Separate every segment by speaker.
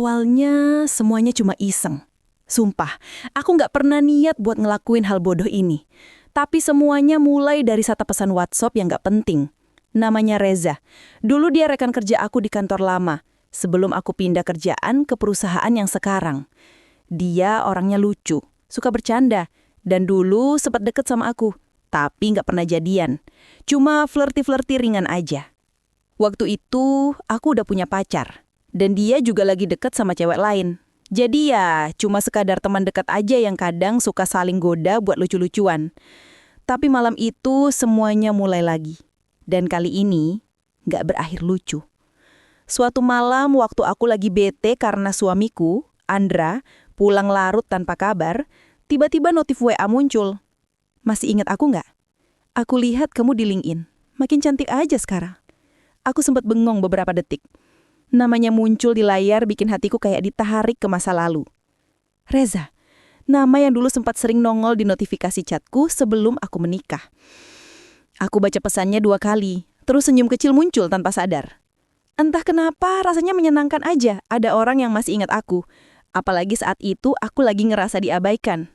Speaker 1: Awalnya semuanya cuma iseng. Sumpah, aku nggak pernah niat buat ngelakuin hal bodoh ini. Tapi semuanya mulai dari satu pesan WhatsApp yang nggak penting. Namanya Reza. Dulu dia rekan kerja aku di kantor lama, sebelum aku pindah kerjaan ke perusahaan yang sekarang. Dia orangnya lucu, suka bercanda, dan dulu sempat deket sama aku, tapi nggak pernah jadian. Cuma flirty-flirty ringan aja. Waktu itu, aku udah punya pacar. Dan dia juga lagi deket sama cewek lain. Jadi ya, cuma sekadar teman dekat aja yang kadang suka saling goda buat lucu-lucuan. Tapi malam itu semuanya mulai lagi. Dan kali ini, nggak berakhir lucu. Suatu malam waktu aku lagi bete karena suamiku, Andra, pulang larut tanpa kabar, tiba-tiba notif WA muncul. Masih ingat aku nggak? Aku lihat kamu di LinkedIn. Makin cantik aja sekarang. Aku sempat bengong beberapa detik. Namanya muncul di layar bikin hatiku kayak ditarik ke masa lalu. Reza, nama yang dulu sempat sering nongol di notifikasi chatku sebelum aku menikah. Aku baca pesannya 2 kali, terus senyum kecil muncul tanpa sadar. Entah kenapa rasanya menyenangkan aja ada orang yang masih ingat aku. Apalagi saat itu aku lagi ngerasa diabaikan.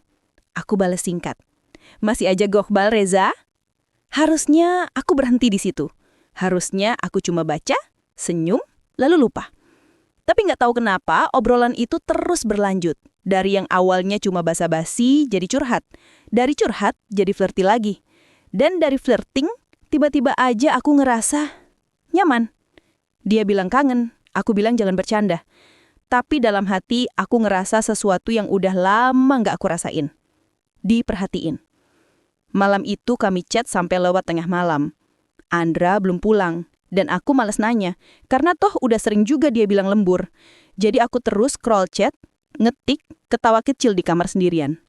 Speaker 1: Aku balas singkat. Masih aja gohbal Reza? Harusnya aku berhenti di situ. Harusnya aku cuma baca, senyum, lalu lupa. Tapi nggak tahu kenapa obrolan itu terus berlanjut. Dari yang awalnya cuma basa-basi jadi curhat. Dari curhat jadi flirty lagi. Dan dari flirting tiba-tiba aja aku ngerasa nyaman. Dia bilang kangen, aku bilang jangan bercanda. Tapi dalam hati aku ngerasa sesuatu yang udah lama nggak aku rasain. Diperhatiin. Malam itu kami chat sampai lewat tengah malam. Andra belum pulang. Dan aku malas nanya, karena toh udah sering juga dia bilang lembur. Jadi aku terus scroll chat, ngetik, ketawa kecil di kamar sendirian.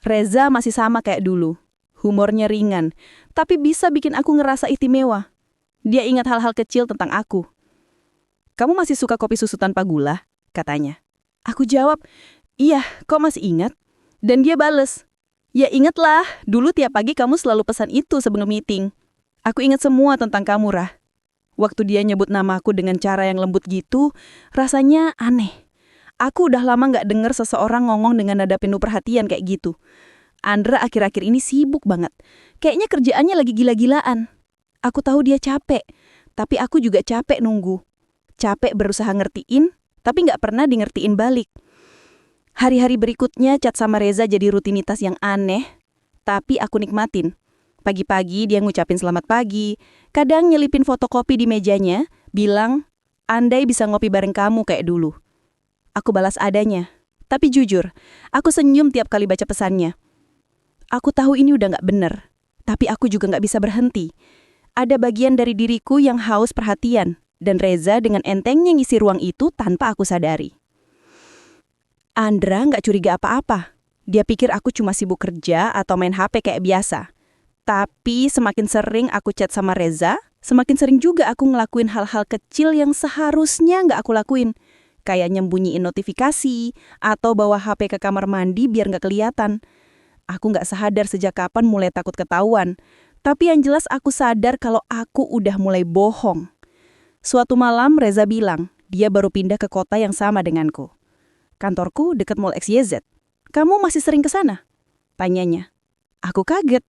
Speaker 1: Reza masih sama kayak dulu. Humornya ringan, tapi bisa bikin aku ngerasa istimewa. Dia ingat hal-hal kecil tentang aku. Kamu masih suka kopi susu tanpa gula? Katanya. Aku jawab, iya, kok masih ingat? Dan dia bales, ya ingatlah, dulu tiap pagi kamu selalu pesan itu sebelum meeting. Aku ingat semua tentang kamu, Rah. Waktu dia nyebut namaku dengan cara yang lembut gitu, rasanya aneh. Aku udah lama nggak denger seseorang ngomong dengan nada penuh perhatian kayak gitu. Andra akhir-akhir ini sibuk banget. Kayaknya kerjaannya lagi gila-gilaan. Aku tahu dia capek, tapi aku juga capek nunggu. Capek berusaha ngertiin, tapi nggak pernah di ngertiin balik. Hari-hari berikutnya chat sama Reza jadi rutinitas yang aneh, tapi aku nikmatin. Pagi-pagi dia ngucapin selamat pagi, kadang nyelipin fotokopi di mejanya, bilang, andai bisa ngopi bareng kamu kayak dulu. Aku balas adanya, tapi jujur, aku senyum tiap kali baca pesannya. Aku tahu ini udah gak bener, tapi aku juga gak bisa berhenti. Ada bagian dari diriku yang haus perhatian, dan Reza dengan entengnya ngisi ruang itu tanpa aku sadari. Andra gak curiga apa-apa. Dia pikir aku cuma sibuk kerja atau main HP kayak biasa. Tapi semakin sering aku chat sama Reza, semakin sering juga aku ngelakuin hal-hal kecil yang seharusnya nggak aku lakuin. Kayak nyembunyiin notifikasi, atau bawa HP ke kamar mandi biar nggak kelihatan. Aku nggak sadar sejak kapan mulai takut ketahuan. Tapi yang jelas aku sadar kalau aku udah mulai bohong. Suatu malam Reza bilang, dia baru pindah ke kota yang sama denganku. Kantorku dekat Mall XYZ. Kamu masih sering ke sana? Tanyanya. Aku kaget.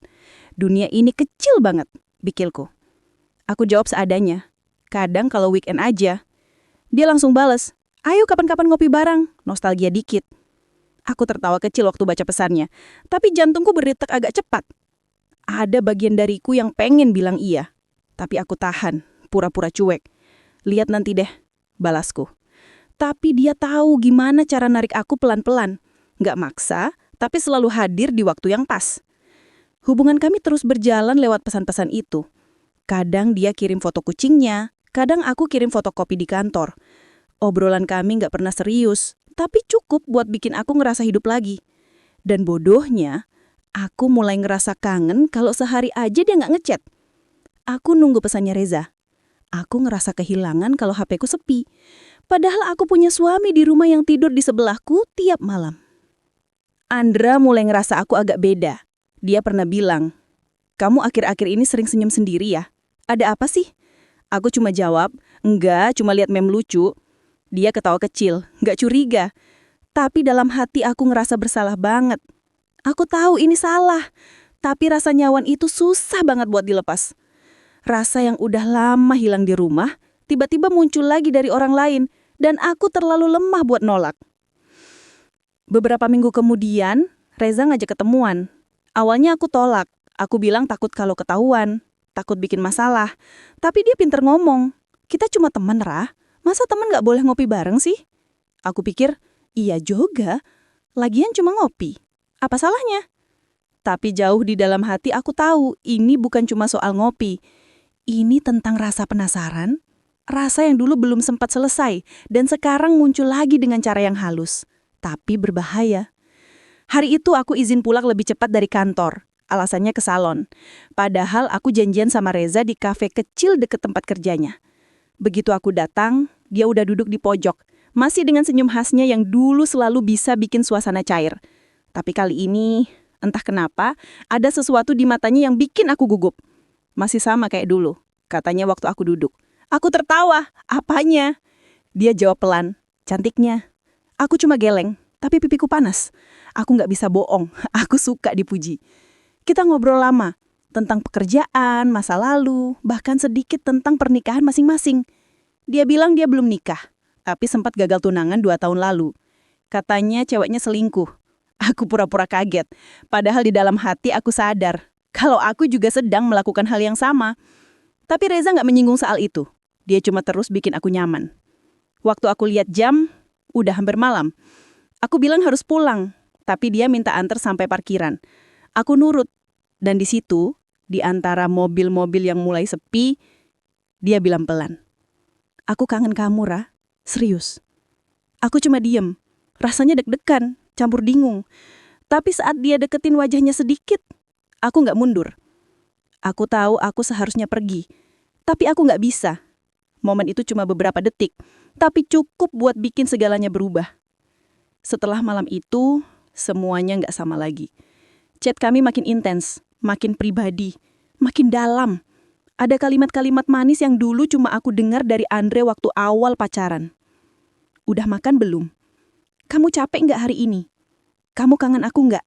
Speaker 1: Dunia ini kecil banget, pikirku. Aku jawab seadanya. Kadang kalau weekend aja. Dia langsung bales, ayo kapan-kapan ngopi bareng, nostalgia dikit. Aku tertawa kecil waktu baca pesannya, tapi jantungku berdetak agak cepat. Ada bagian dariku yang pengen bilang iya, tapi aku tahan, pura-pura cuek. Lihat nanti deh, balasku. Tapi dia tahu gimana cara narik aku pelan-pelan. Nggak maksa, tapi selalu hadir di waktu yang pas. Hubungan kami terus berjalan lewat pesan-pesan itu. Kadang dia kirim foto kucingnya, kadang aku kirim fotokopi di kantor. Obrolan kami nggak pernah serius, tapi cukup buat bikin aku ngerasa hidup lagi. Dan bodohnya, aku mulai ngerasa kangen kalau sehari aja dia nggak ngechat. Aku nunggu pesannya Reza. Aku ngerasa kehilangan kalau HP-ku sepi. Padahal aku punya suami di rumah yang tidur di sebelahku tiap malam. Andra mulai ngerasa aku agak beda. Dia pernah bilang, kamu akhir-akhir ini sering senyum sendiri ya? Ada apa sih? Aku cuma jawab, enggak, cuma lihat meme lucu. Dia ketawa kecil, nggak curiga. Tapi dalam hati aku ngerasa bersalah banget. Aku tahu ini salah, tapi rasa nyawan itu susah banget buat dilepas. Rasa yang udah lama hilang di rumah, tiba-tiba muncul lagi dari orang lain, dan aku terlalu lemah buat nolak. Beberapa minggu kemudian, Reza ngajak ketemuan. Awalnya aku tolak. Aku bilang takut kalau ketahuan, takut bikin masalah. Tapi dia pinter ngomong. Kita cuma teman, Rah. Masa teman nggak boleh ngopi bareng sih? Aku pikir, iya juga. Lagian cuma ngopi. Apa salahnya? Tapi jauh di dalam hati aku tahu ini bukan cuma soal ngopi. Ini tentang rasa penasaran, rasa yang dulu belum sempat selesai dan sekarang muncul lagi dengan cara yang halus, tapi berbahaya. Hari itu aku izin pulang lebih cepat dari kantor. Alasannya ke salon. Padahal aku janjian sama Reza di kafe kecil deket tempat kerjanya. Begitu aku datang, dia udah duduk di pojok, masih dengan senyum khasnya yang dulu selalu bisa bikin suasana cair. Tapi kali ini, entah kenapa, ada sesuatu di matanya yang bikin aku gugup. Masih sama kayak dulu, katanya waktu aku duduk. Aku tertawa, apanya? Dia jawab pelan, cantiknya. Aku cuma geleng, tapi pipiku panas. Aku nggak bisa bohong, aku suka dipuji. Kita ngobrol lama, tentang pekerjaan, masa lalu, bahkan sedikit tentang pernikahan masing-masing. Dia bilang dia belum nikah, tapi sempat gagal tunangan 2 tahun lalu. Katanya ceweknya selingkuh. Aku pura-pura kaget, padahal di dalam hati aku sadar kalau aku juga sedang melakukan hal yang sama. Tapi Reza nggak menyinggung soal itu. Dia cuma terus bikin aku nyaman. Waktu aku lihat jam, udah hampir malam. Aku bilang harus pulang, tapi dia minta antar sampai parkiran. Aku nurut, dan di situ, di antara mobil-mobil yang mulai sepi, dia bilang pelan, "Aku kangen kamu, Ra. Serius." Aku cuma diem, rasanya deg-degan, campur bingung. Tapi saat dia deketin wajahnya sedikit, aku nggak mundur. Aku tahu aku seharusnya pergi, tapi aku nggak bisa. Momen itu cuma beberapa detik, tapi cukup buat bikin segalanya berubah. Setelah malam itu, semuanya nggak sama lagi. Chat kami makin intens, makin pribadi, makin dalam. Ada kalimat-kalimat manis yang dulu cuma aku dengar dari Andre waktu awal pacaran. "Udah makan belum? Kamu capek nggak hari ini? Kamu kangen aku nggak?"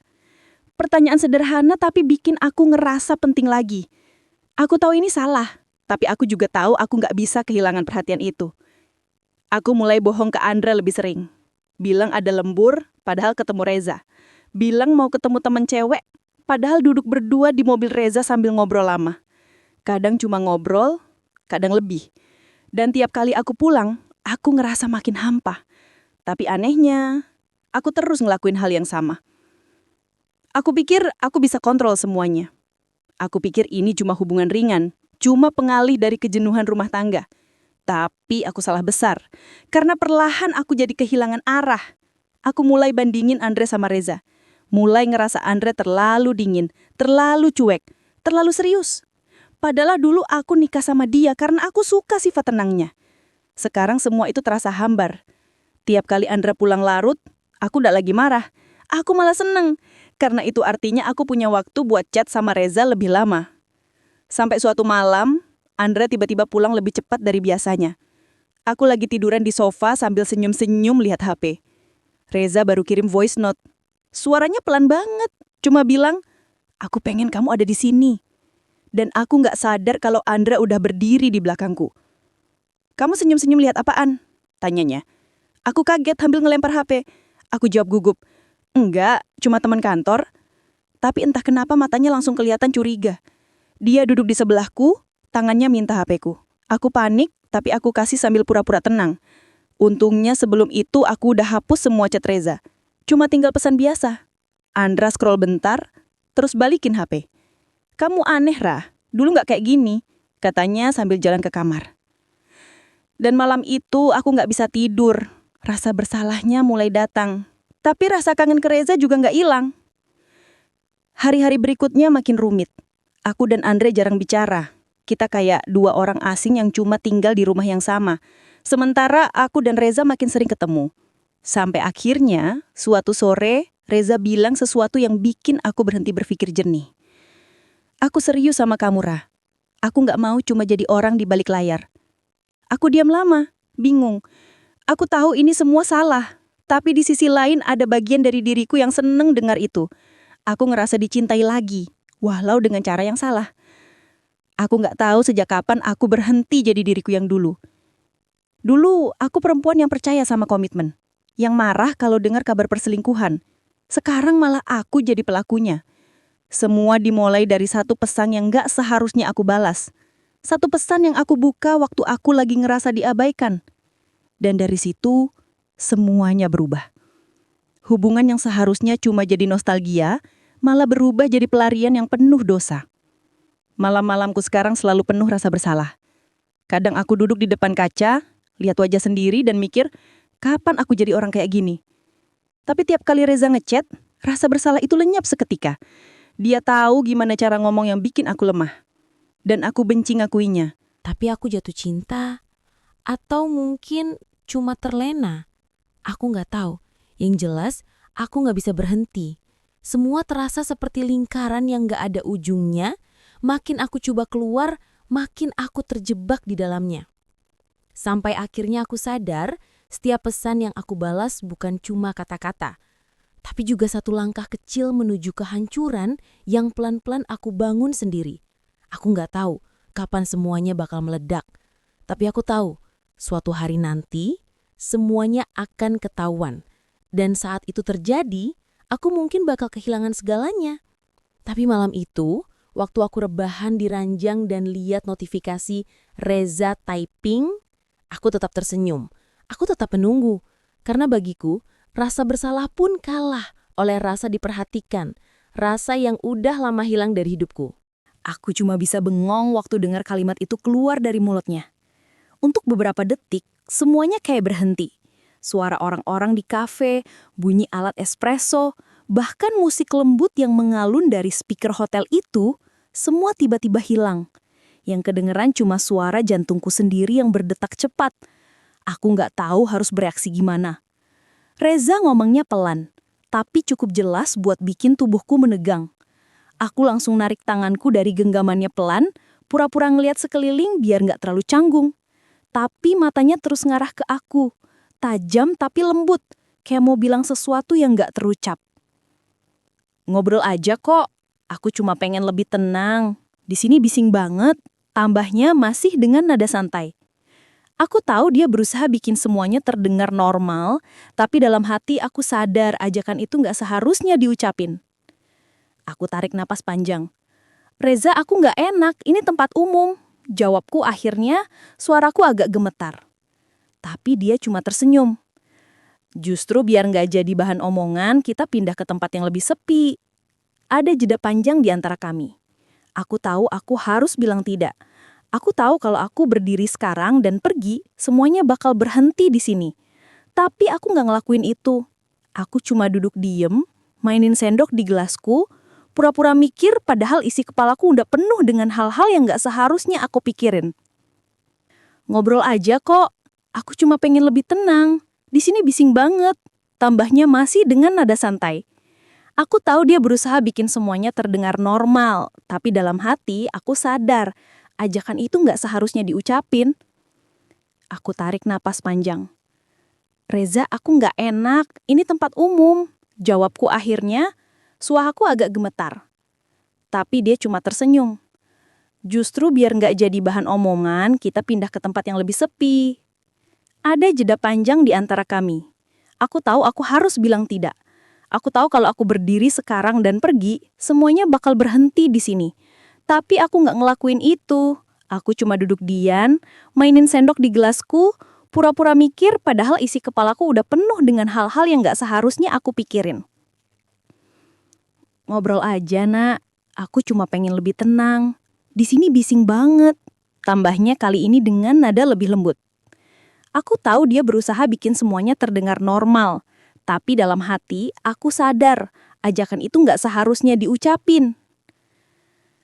Speaker 1: Pertanyaan sederhana tapi bikin aku ngerasa penting lagi. Aku tahu ini salah, tapi aku juga tahu aku nggak bisa kehilangan perhatian itu. Aku mulai bohong ke Andre lebih sering. Bilang ada lembur, padahal ketemu Reza. Bilang mau ketemu temen cewek, padahal duduk berdua di mobil Reza sambil ngobrol lama. Kadang cuma ngobrol, kadang lebih. Dan tiap kali aku pulang, aku ngerasa makin hampa. Tapi anehnya, aku terus ngelakuin hal yang sama. Aku pikir aku bisa kontrol semuanya. Aku pikir ini cuma hubungan ringan, cuma pengalih dari kejenuhan rumah tangga. Tapi aku salah besar, karena perlahan aku jadi kehilangan arah. Aku mulai bandingin Andre sama Reza. Mulai ngerasa Andre terlalu dingin, terlalu cuek, terlalu serius. Padahal dulu aku nikah sama dia karena aku suka sifat tenangnya. Sekarang semua itu terasa hambar. Tiap kali Andre pulang larut, aku nggak lagi marah. Aku malah seneng, karena itu artinya aku punya waktu buat chat sama Reza lebih lama. Sampai suatu malam, Andre tiba-tiba pulang lebih cepat dari biasanya. Aku lagi tiduran di sofa sambil senyum-senyum lihat HP. Reza baru kirim voice note. Suaranya pelan banget, cuma bilang, "Aku pengen kamu ada di sini." Dan aku nggak sadar kalau Andre udah berdiri di belakangku. "Kamu senyum-senyum lihat apaan?" tanyanya. Aku kaget sambil ngelempar HP. Aku jawab gugup, "Enggak, cuma teman kantor." Tapi entah kenapa matanya langsung kelihatan curiga. Dia duduk di sebelahku, tangannya minta HP-ku. Aku panik, tapi aku kasih sambil pura-pura tenang. Untungnya sebelum itu aku udah hapus semua chat Reza. Cuma tinggal pesan biasa. Andra scroll bentar, terus balikin HP. "Kamu aneh, Rah. Dulu nggak kayak gini," katanya sambil jalan ke kamar. Dan malam itu aku nggak bisa tidur. Rasa bersalahnya mulai datang. Tapi rasa kangen ke Reza juga nggak hilang. Hari-hari berikutnya makin rumit. Aku dan Andre jarang bicara. Kita kayak dua orang asing yang cuma tinggal di rumah yang sama. Sementara aku dan Reza makin sering ketemu. Sampai akhirnya, suatu sore, Reza bilang sesuatu yang bikin aku berhenti berpikir jernih. "Aku serius sama kamu, Ra. Aku nggak mau cuma jadi orang di balik layar." Aku diam lama, bingung. Aku tahu ini semua salah, tapi di sisi lain ada bagian dari diriku yang seneng dengar itu. Aku ngerasa dicintai lagi, walau dengan cara yang salah. Aku nggak tahu sejak kapan aku berhenti jadi diriku yang dulu. Dulu, aku perempuan yang percaya sama komitmen. Yang marah kalau dengar kabar perselingkuhan. Sekarang malah aku jadi pelakunya. Semua dimulai dari satu pesan yang nggak seharusnya aku balas. Satu pesan yang aku buka waktu aku lagi ngerasa diabaikan. Dan dari situ, semuanya berubah. Hubungan yang seharusnya cuma jadi nostalgia, malah berubah jadi pelarian yang penuh dosa. Malam-malamku sekarang selalu penuh rasa bersalah. Kadang aku duduk di depan kaca, lihat wajah sendiri dan mikir, kapan aku jadi orang kayak gini? Tapi tiap kali Reza ngechat, rasa bersalah itu lenyap seketika. Dia tahu gimana cara ngomong yang bikin aku lemah. Dan aku benci ngakuinya.
Speaker 2: Tapi aku jatuh cinta. Atau mungkin cuma terlena. Aku nggak tahu. Yang jelas, aku nggak bisa berhenti. Semua terasa seperti lingkaran yang nggak ada ujungnya. Makin aku coba keluar, makin aku terjebak di dalamnya. Sampai akhirnya aku sadar, setiap pesan yang aku balas bukan cuma kata-kata, tapi juga satu langkah kecil menuju kehancuran yang pelan-pelan aku bangun sendiri. Aku nggak tahu kapan semuanya bakal meledak, tapi aku tahu suatu hari nanti semuanya akan ketahuan. Dan saat itu terjadi, aku mungkin bakal kehilangan segalanya. Tapi malam itu, waktu aku rebahan di ranjang dan lihat notifikasi Reza typing, aku tetap tersenyum. Aku tetap menunggu. Karena bagiku, rasa bersalah pun kalah oleh rasa diperhatikan. Rasa yang udah lama hilang dari hidupku.
Speaker 1: Aku cuma bisa bengong waktu dengar kalimat itu keluar dari mulutnya. Untuk beberapa detik, semuanya kayak berhenti. Suara orang-orang di kafe, bunyi alat espresso, bahkan musik lembut yang mengalun dari speaker hotel itu, semua tiba-tiba hilang. Yang kedengeran cuma suara jantungku sendiri yang berdetak cepat. Aku nggak tahu harus bereaksi gimana. Reza ngomongnya pelan, tapi cukup jelas buat bikin tubuhku menegang. Aku langsung narik tanganku dari genggamannya pelan, pura-pura ngeliat sekeliling biar nggak terlalu canggung. Tapi matanya terus ngarah ke aku. Tajam tapi lembut, kayak mau bilang sesuatu yang nggak terucap. Ngobrol aja kok, aku cuma pengen lebih tenang. Di sini bising banget, tambahnya masih dengan nada santai. Aku tahu dia berusaha bikin semuanya terdengar normal, tapi dalam hati aku sadar ajakan itu nggak seharusnya diucapin. Aku tarik napas panjang. Reza, aku nggak enak, ini tempat umum. Jawabku akhirnya, suaraku agak gemetar. Tapi dia cuma tersenyum. Justru biar nggak jadi bahan omongan, kita pindah ke tempat yang lebih sepi. Ada jeda panjang di antara kami. Aku tahu aku harus bilang tidak. Aku tahu kalau aku berdiri sekarang dan pergi, semuanya bakal berhenti di sini. Tapi aku nggak ngelakuin itu. Aku cuma duduk diem, mainin sendok di gelasku, pura-pura mikir padahal isi kepalaku udah penuh dengan hal-hal yang nggak seharusnya aku pikirin. Ngobrol aja kok. Aku cuma pengen lebih tenang. Di sini bising banget. Tambahnya masih dengan nada santai. Aku tahu dia berusaha bikin semuanya terdengar normal, tapi dalam hati aku sadar, ajakan itu nggak seharusnya diucapin. Aku tarik napas panjang. Reza, aku nggak enak, ini tempat umum. Jawabku akhirnya, suaraku agak gemetar. Tapi dia cuma tersenyum. Justru biar nggak jadi bahan omongan, kita pindah ke tempat yang lebih sepi. Ada jeda panjang di antara kami. Aku tahu aku harus bilang tidak. Aku tahu kalau aku berdiri sekarang dan pergi, semuanya bakal berhenti di sini. Tapi aku nggak ngelakuin itu. Aku cuma duduk diam, mainin sendok di gelasku, pura-pura mikir padahal isi kepalaku udah penuh dengan hal-hal yang nggak seharusnya aku pikirin. Ngobrol aja, nak. Aku cuma pengen lebih tenang. Di sini bising banget. Tambahnya kali ini dengan nada lebih lembut. Aku tahu dia berusaha bikin semuanya terdengar normal. Tapi dalam hati, aku sadar, ajakan itu nggak seharusnya diucapin.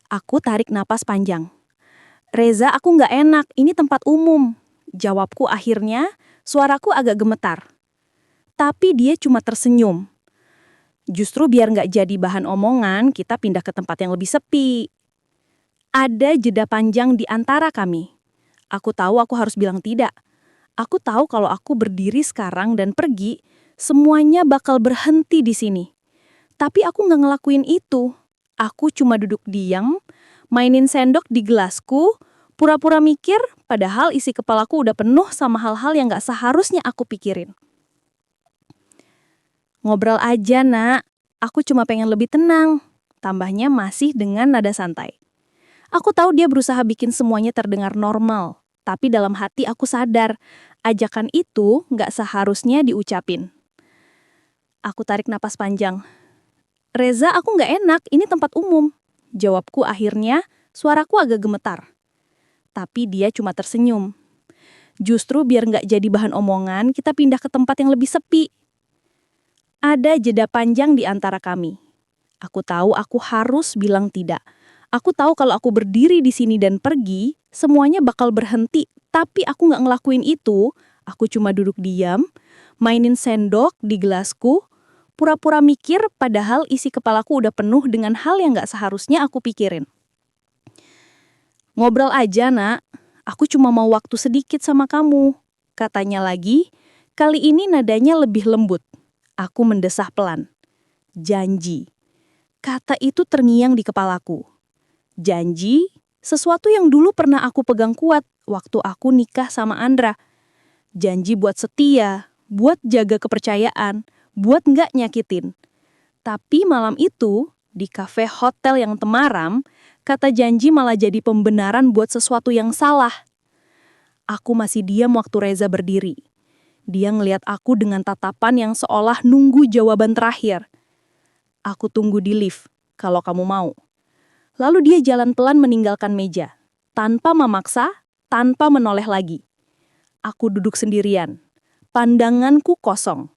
Speaker 1: Aku tarik napas panjang. Reza, aku nggak enak, ini tempat umum. Jawabku akhirnya, suaraku agak gemetar. Tapi dia cuma tersenyum. Justru biar nggak jadi bahan omongan, kita pindah ke tempat yang lebih sepi. Ada jeda panjang di antara kami. Aku tahu aku harus bilang tidak. Aku tahu kalau aku berdiri sekarang dan pergi, semuanya bakal berhenti di sini. Tapi aku nggak ngelakuin itu. Aku cuma duduk diam, mainin sendok di gelasku, pura-pura mikir, padahal isi kepalaku udah penuh sama hal-hal yang nggak seharusnya aku pikirin. Ngobrol aja, Nak. Aku cuma pengen lebih tenang. Tambahnya masih dengan nada santai. Aku tahu dia berusaha bikin semuanya terdengar normal. Tapi dalam hati aku sadar, ajakan itu nggak seharusnya diucapin. Aku tarik napas panjang. Reza, aku nggak enak, ini tempat umum. Jawabku akhirnya, suaraku agak gemetar. Tapi dia cuma tersenyum. Justru biar nggak jadi bahan omongan, kita pindah ke tempat yang lebih sepi. Ada jeda panjang di antara kami. Aku tahu aku harus bilang tidak. Aku tahu kalau aku berdiri di sini dan pergi, semuanya bakal berhenti. Tapi aku nggak ngelakuin itu. Aku cuma duduk diam, mainin sendok di gelasku, pura-pura mikir padahal isi kepalaku udah penuh dengan hal yang gak seharusnya aku pikirin. Ngobrol aja, Nak. Aku cuma mau waktu sedikit sama kamu. Katanya lagi, kali ini nadanya lebih lembut. Aku mendesah pelan. Janji. Kata itu terngiang di kepalaku. Janji, sesuatu yang dulu pernah aku pegang kuat waktu aku nikah sama Andra. Janji buat setia, buat jaga kepercayaan, buat nggak nyakitin. Tapi malam itu, di kafe hotel yang temaram, kata janji malah jadi pembenaran buat sesuatu yang salah. Aku masih diam waktu Reza berdiri. Dia ngeliat aku dengan tatapan yang seolah nunggu jawaban terakhir. Aku tunggu di lift, kalau kamu mau. Lalu dia jalan pelan meninggalkan meja, tanpa memaksa, tanpa menoleh lagi. Aku duduk sendirian, pandanganku kosong.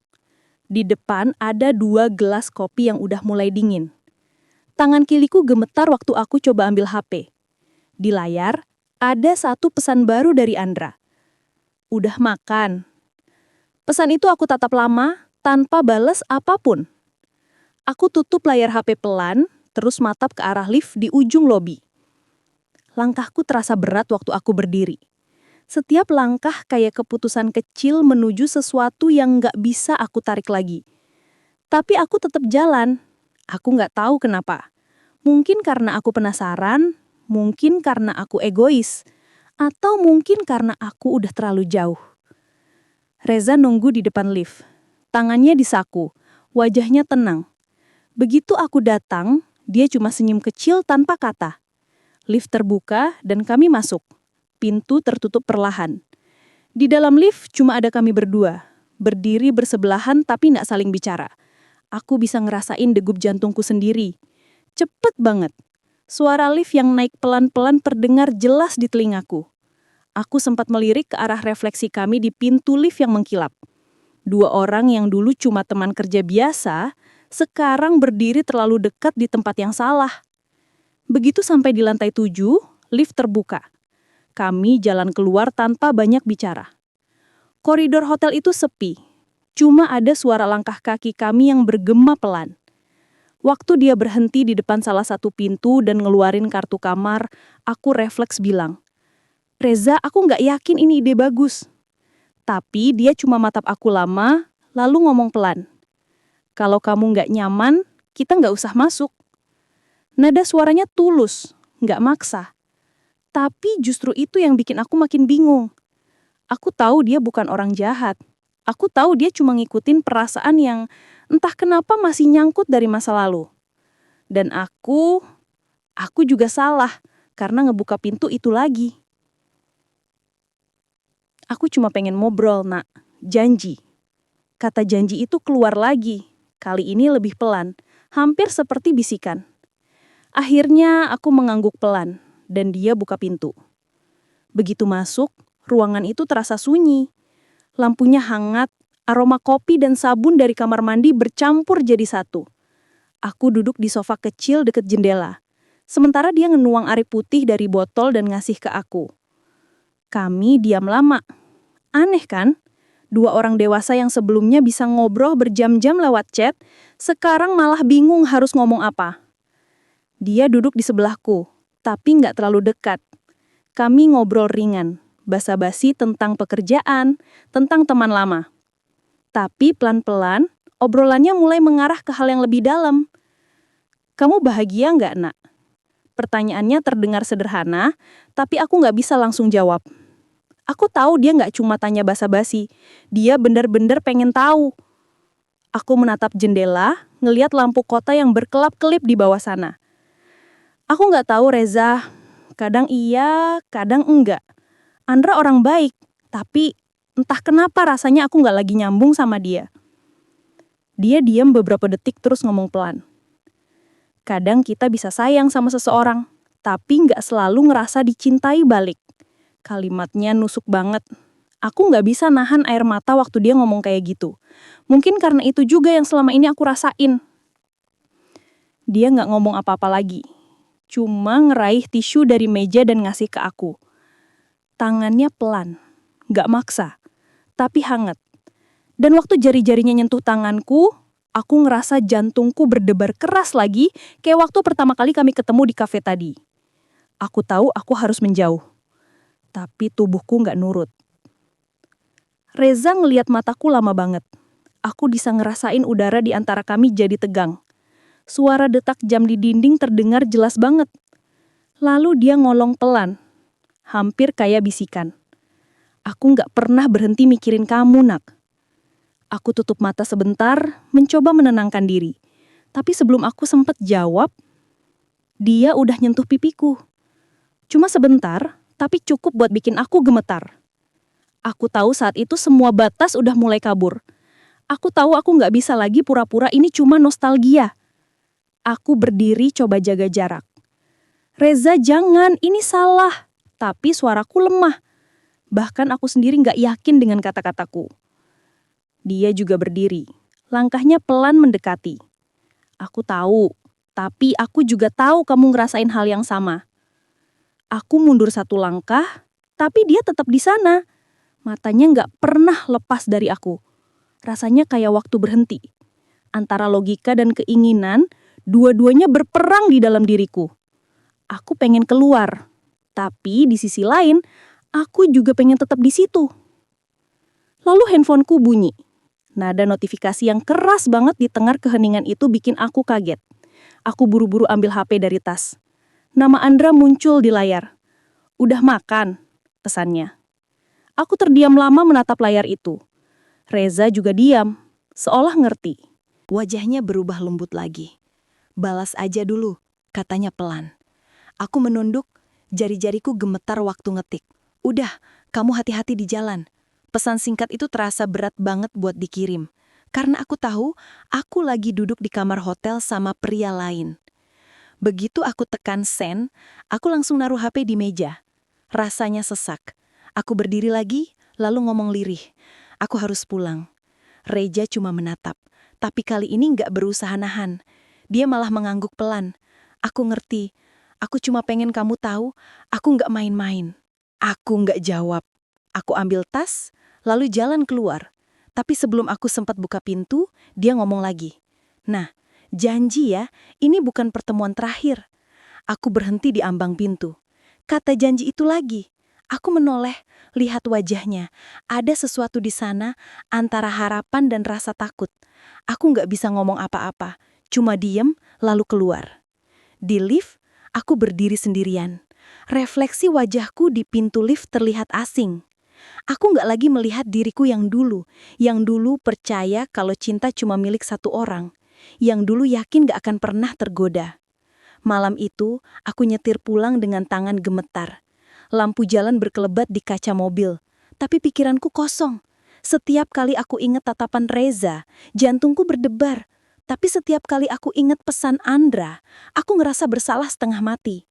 Speaker 1: Di depan ada 2 gelas kopi yang udah mulai dingin. Tangan kiriku gemetar waktu aku coba ambil HP. Di layar, ada satu pesan baru dari Andra. Udah makan. Pesan itu aku tatap lama, tanpa balas apapun. Aku tutup layar HP pelan, terus matap ke arah lift di ujung lobi. Langkahku terasa berat waktu aku berdiri. Setiap langkah kayak keputusan kecil menuju sesuatu yang nggak bisa aku tarik lagi. Tapi aku tetap jalan. Aku nggak tahu kenapa. Mungkin karena aku penasaran, mungkin karena aku egois, atau mungkin karena aku udah terlalu jauh. Reza nunggu di depan lift. Tangannya di saku, wajahnya tenang. Begitu aku datang, dia cuma senyum kecil tanpa kata. Lift terbuka dan kami masuk. Pintu tertutup perlahan. Di dalam lift cuma ada kami berdua, berdiri bersebelahan tapi nggak saling bicara. Aku bisa ngerasain degup jantungku sendiri. Cepet banget. Suara lift yang naik pelan-pelan terdengar jelas di telingaku. Aku sempat melirik ke arah refleksi kami di pintu lift yang mengkilap. 2 orang yang dulu cuma teman kerja biasa, sekarang berdiri terlalu dekat di tempat yang salah. Begitu sampai di lantai 7, lift terbuka. Kami jalan keluar tanpa banyak bicara. Koridor hotel itu sepi. Cuma ada suara langkah kaki kami yang bergema pelan. Waktu dia berhenti di depan salah satu pintu dan ngeluarin kartu kamar, aku refleks bilang, Reza, aku nggak yakin ini ide bagus. Tapi dia cuma matap aku lama, lalu ngomong pelan. Kalau kamu nggak nyaman, kita nggak usah masuk. Nada suaranya tulus, nggak maksa. Tapi justru itu yang bikin aku makin bingung. Aku tahu dia bukan orang jahat. Aku tahu dia cuma ngikutin perasaan yang entah kenapa masih nyangkut dari masa lalu. Dan aku juga salah karena ngebuka pintu itu lagi. Aku cuma pengen ngobrol, Nak. Janji. Kata janji itu keluar lagi. Kali ini lebih pelan, hampir seperti bisikan. Akhirnya aku mengangguk pelan. Dan dia buka pintu. Begitu masuk, ruangan itu terasa sunyi. Lampunya hangat, aroma kopi dan sabun dari kamar mandi bercampur jadi satu. Aku duduk di sofa kecil dekat jendela. Sementara dia ngenuang air putih dari botol dan ngasih ke aku. Kami diam lama. Aneh kan? 2 orang dewasa yang sebelumnya bisa ngobrol berjam-jam lewat chat, sekarang malah bingung harus ngomong apa. Dia duduk di sebelahku. Tapi nggak terlalu dekat. Kami ngobrol ringan, basa-basi tentang pekerjaan, tentang teman lama. Tapi pelan-pelan, obrolannya mulai mengarah ke hal yang lebih dalam. Kamu bahagia nggak, Nak? Pertanyaannya terdengar sederhana, tapi aku nggak bisa langsung jawab. Aku tahu dia nggak cuma tanya basa-basi, dia benar-benar pengen tahu. Aku menatap jendela, ngeliat lampu kota yang berkelap-kelip di bawah sana. Aku nggak tahu, Reza. Kadang iya, kadang enggak. Andra orang baik, tapi entah kenapa rasanya aku nggak lagi nyambung sama dia. Dia diam beberapa detik terus ngomong pelan. Kadang kita bisa sayang sama seseorang, tapi nggak selalu ngerasa dicintai balik. Kalimatnya nusuk banget. Aku nggak bisa nahan air mata waktu dia ngomong kayak gitu. Mungkin karena itu juga yang selama ini aku rasain. Dia nggak ngomong apa-apa lagi. Cuma ngeraih tisu dari meja dan ngasih ke aku. Tangannya pelan, nggak maksa, tapi hangat. Dan waktu jari-jarinya nyentuh tanganku, aku ngerasa jantungku berdebar keras lagi, kayak waktu pertama kali kami ketemu di kafe tadi. Aku tahu aku harus menjauh, tapi tubuhku nggak nurut. Reza ngeliat mataku lama banget. Aku bisa ngerasain udara di antara kami jadi tegang. Suara detak jam di dinding terdengar jelas banget. Lalu dia ngolong pelan, hampir kayak bisikan. Aku nggak pernah berhenti mikirin kamu, Nak. Aku tutup mata sebentar, mencoba menenangkan diri. Tapi sebelum aku sempat jawab, dia udah nyentuh pipiku. Cuma sebentar, tapi cukup buat bikin aku gemetar. Aku tahu saat itu semua batas udah mulai kabur. Aku tahu aku nggak bisa lagi pura-pura ini cuma nostalgia. Aku berdiri coba jaga jarak. Reza, jangan, ini salah. Tapi suaraku lemah. Bahkan aku sendiri nggak yakin dengan kata-kataku. Dia juga berdiri. Langkahnya pelan mendekati. Aku tahu, tapi aku juga tahu kamu ngerasain hal yang sama. Aku mundur satu langkah, tapi dia tetap di sana. Matanya nggak pernah lepas dari aku. Rasanya kayak waktu berhenti. Antara logika dan keinginan, dua-duanya berperang di dalam diriku. Aku pengen keluar, tapi di sisi lain, aku juga pengen tetap di situ. Lalu handphoneku bunyi. Nada notifikasi yang keras banget di tengah keheningan itu bikin aku kaget. Aku buru-buru ambil HP dari tas. Nama Andra muncul di layar. Udah makan, pesannya. Aku terdiam lama menatap layar itu. Reza juga diam, seolah ngerti. Wajahnya berubah lembut lagi. Balas aja dulu, katanya pelan. Aku menunduk, jari-jariku gemetar waktu ngetik. Udah, kamu hati-hati di jalan. Pesan singkat itu terasa berat banget buat dikirim. Karena aku tahu, aku lagi duduk di kamar hotel sama pria lain. Begitu aku tekan send, aku langsung naruh HP di meja. Rasanya sesak. Aku berdiri lagi, lalu ngomong lirih. Aku harus pulang. Reja cuma menatap. Tapi kali ini nggak berusaha nahan. Dia malah mengangguk pelan. Aku ngerti. Aku cuma pengen kamu tahu, aku nggak main-main. Aku nggak jawab. Aku ambil tas, lalu jalan keluar. Tapi sebelum aku sempat buka pintu, dia ngomong lagi. Nah, janji ya, ini bukan pertemuan terakhir. Aku berhenti di ambang pintu. Kata janji itu lagi. Aku menoleh, lihat wajahnya. Ada sesuatu di sana antara harapan dan rasa takut. Aku nggak bisa ngomong apa-apa, cuma diem lalu keluar. Di lift, aku berdiri sendirian. Refleksi wajahku di pintu lift terlihat asing. Aku nggak lagi melihat diriku yang dulu percaya kalau cinta cuma milik satu orang, yang dulu yakin gak akan pernah tergoda. Malam itu, aku nyetir pulang dengan tangan gemetar. Lampu jalan berkelebat di kaca mobil, tapi pikiranku kosong. Setiap kali aku ingat tatapan Reza, jantungku berdebar. Tapi setiap kali aku ingat pesan Andra, aku ngerasa bersalah setengah mati.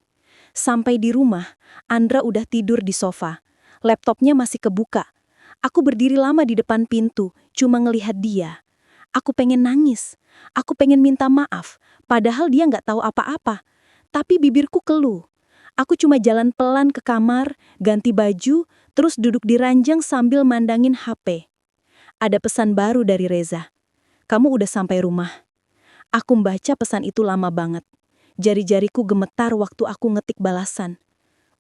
Speaker 1: Sampai di rumah, Andra udah tidur di sofa. Laptopnya masih kebuka. Aku berdiri lama di depan pintu, cuma ngelihat dia. Aku pengen nangis. Aku pengen minta maaf, padahal dia nggak tahu apa-apa. Tapi bibirku keluh. Aku cuma jalan pelan ke kamar, ganti baju, terus duduk di ranjang sambil mandangin HP. Ada pesan baru dari Reza. Kamu udah sampai rumah. Aku membaca pesan itu lama banget. Jari-jariku gemetar waktu aku ngetik balasan.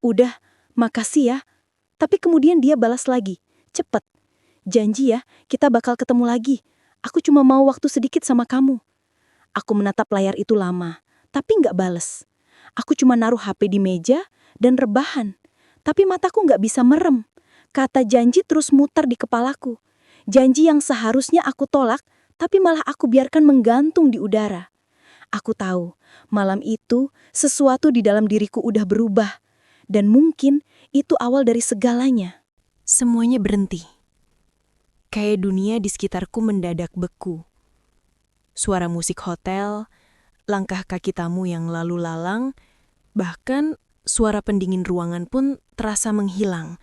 Speaker 1: Udah, makasih ya. Tapi kemudian dia balas lagi, "Cepet. Janji ya, kita bakal ketemu lagi. Aku cuma mau waktu sedikit sama kamu." Aku menatap layar itu lama, tapi nggak bales. Aku cuma naruh HP di meja dan rebahan. Tapi mataku nggak bisa merem. Kata janji terus muter di kepalaku. Janji yang seharusnya aku tolak, tapi malah aku biarkan menggantung di udara. Aku tahu, malam itu sesuatu di dalam diriku udah berubah. Dan mungkin itu awal dari segalanya. Semuanya berhenti. Kayak dunia di sekitarku mendadak beku. Suara musik hotel, langkah kaki tamu yang lalu lalang, bahkan suara pendingin ruangan pun terasa menghilang.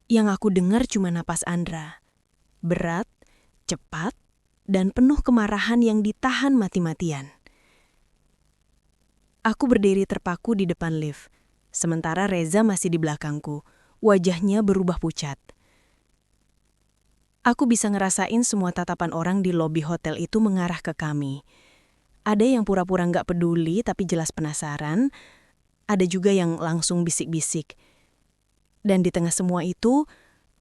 Speaker 1: Yang aku dengar cuma napas Andra. Berat, cepat, dan penuh kemarahan yang ditahan mati-matian. Aku berdiri terpaku di depan lift, sementara Reza masih di belakangku, wajahnya berubah pucat. Aku bisa ngerasain semua tatapan orang di lobi hotel itu mengarah ke kami. Ada yang pura-pura nggak peduli tapi jelas penasaran, ada juga yang langsung bisik-bisik. Dan di tengah semua itu,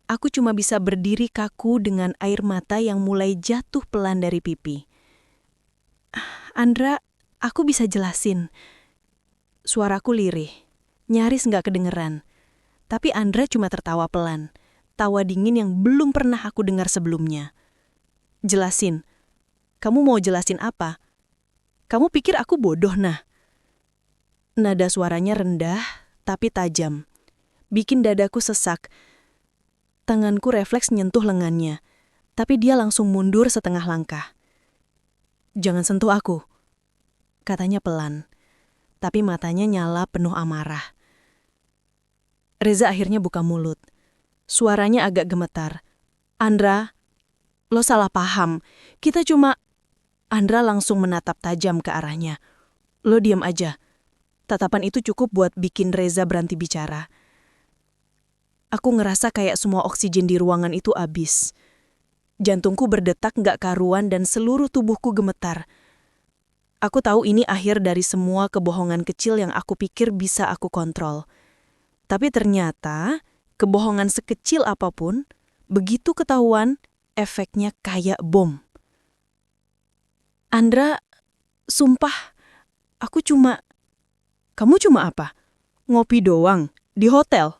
Speaker 1: aku cuma bisa berdiri kaku dengan air mata yang mulai jatuh pelan dari pipi. "Andra, aku bisa jelasin." Suaraku lirih, nyaris nggak kedengeran. Tapi Andra cuma tertawa pelan, tawa dingin yang belum pernah aku dengar sebelumnya. "Jelasin? Kamu mau jelasin apa? Kamu pikir aku bodoh, nah?" Nada suaranya rendah, tapi tajam. Bikin dadaku sesak. Tanganku refleks nyentuh lengannya, tapi dia langsung mundur setengah langkah. "Jangan sentuh aku," katanya pelan, tapi matanya nyala penuh amarah. Reza akhirnya buka mulut. Suaranya agak gemetar. "Andra, lo salah paham. Kita cuma..." Andra langsung menatap tajam ke arahnya. "Lo diam aja." Tatapan itu cukup buat bikin Reza berhenti bicara. Aku ngerasa kayak semua oksigen di ruangan itu habis. Jantungku berdetak nggak karuan dan seluruh tubuhku gemetar. Aku tahu ini akhir dari semua kebohongan kecil yang aku pikir bisa aku kontrol. Tapi ternyata, kebohongan sekecil apapun, begitu ketahuan, efeknya kayak bom. "Andra, sumpah, aku cuma..." "Kamu cuma apa? Ngopi doang? Di hotel?"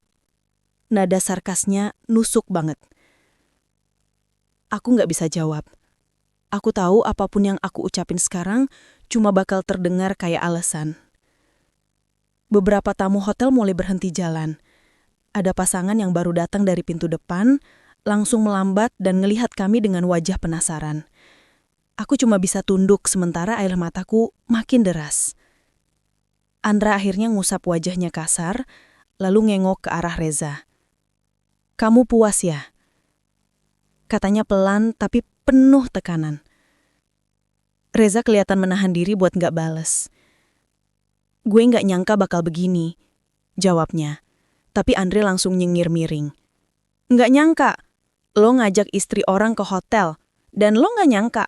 Speaker 1: Nada sarkasnya nusuk banget. Aku nggak bisa jawab. Aku tahu apapun yang aku ucapin sekarang cuma bakal terdengar kayak alasan. Beberapa tamu hotel mulai berhenti jalan. Ada pasangan yang baru datang dari pintu depan, langsung melambat dan ngelihat kami dengan wajah penasaran. Aku cuma bisa tunduk sementara air mataku makin deras. Andra akhirnya ngusap wajahnya kasar, lalu ngengok ke arah Reza. "Kamu puas ya?" Katanya pelan tapi penuh tekanan. Reza kelihatan menahan diri buat nggak bales. "Gue nggak nyangka bakal begini," jawabnya. Tapi Andre langsung nyengir miring. "Nggak nyangka? Lo ngajak istri orang ke hotel, dan lo nggak nyangka?"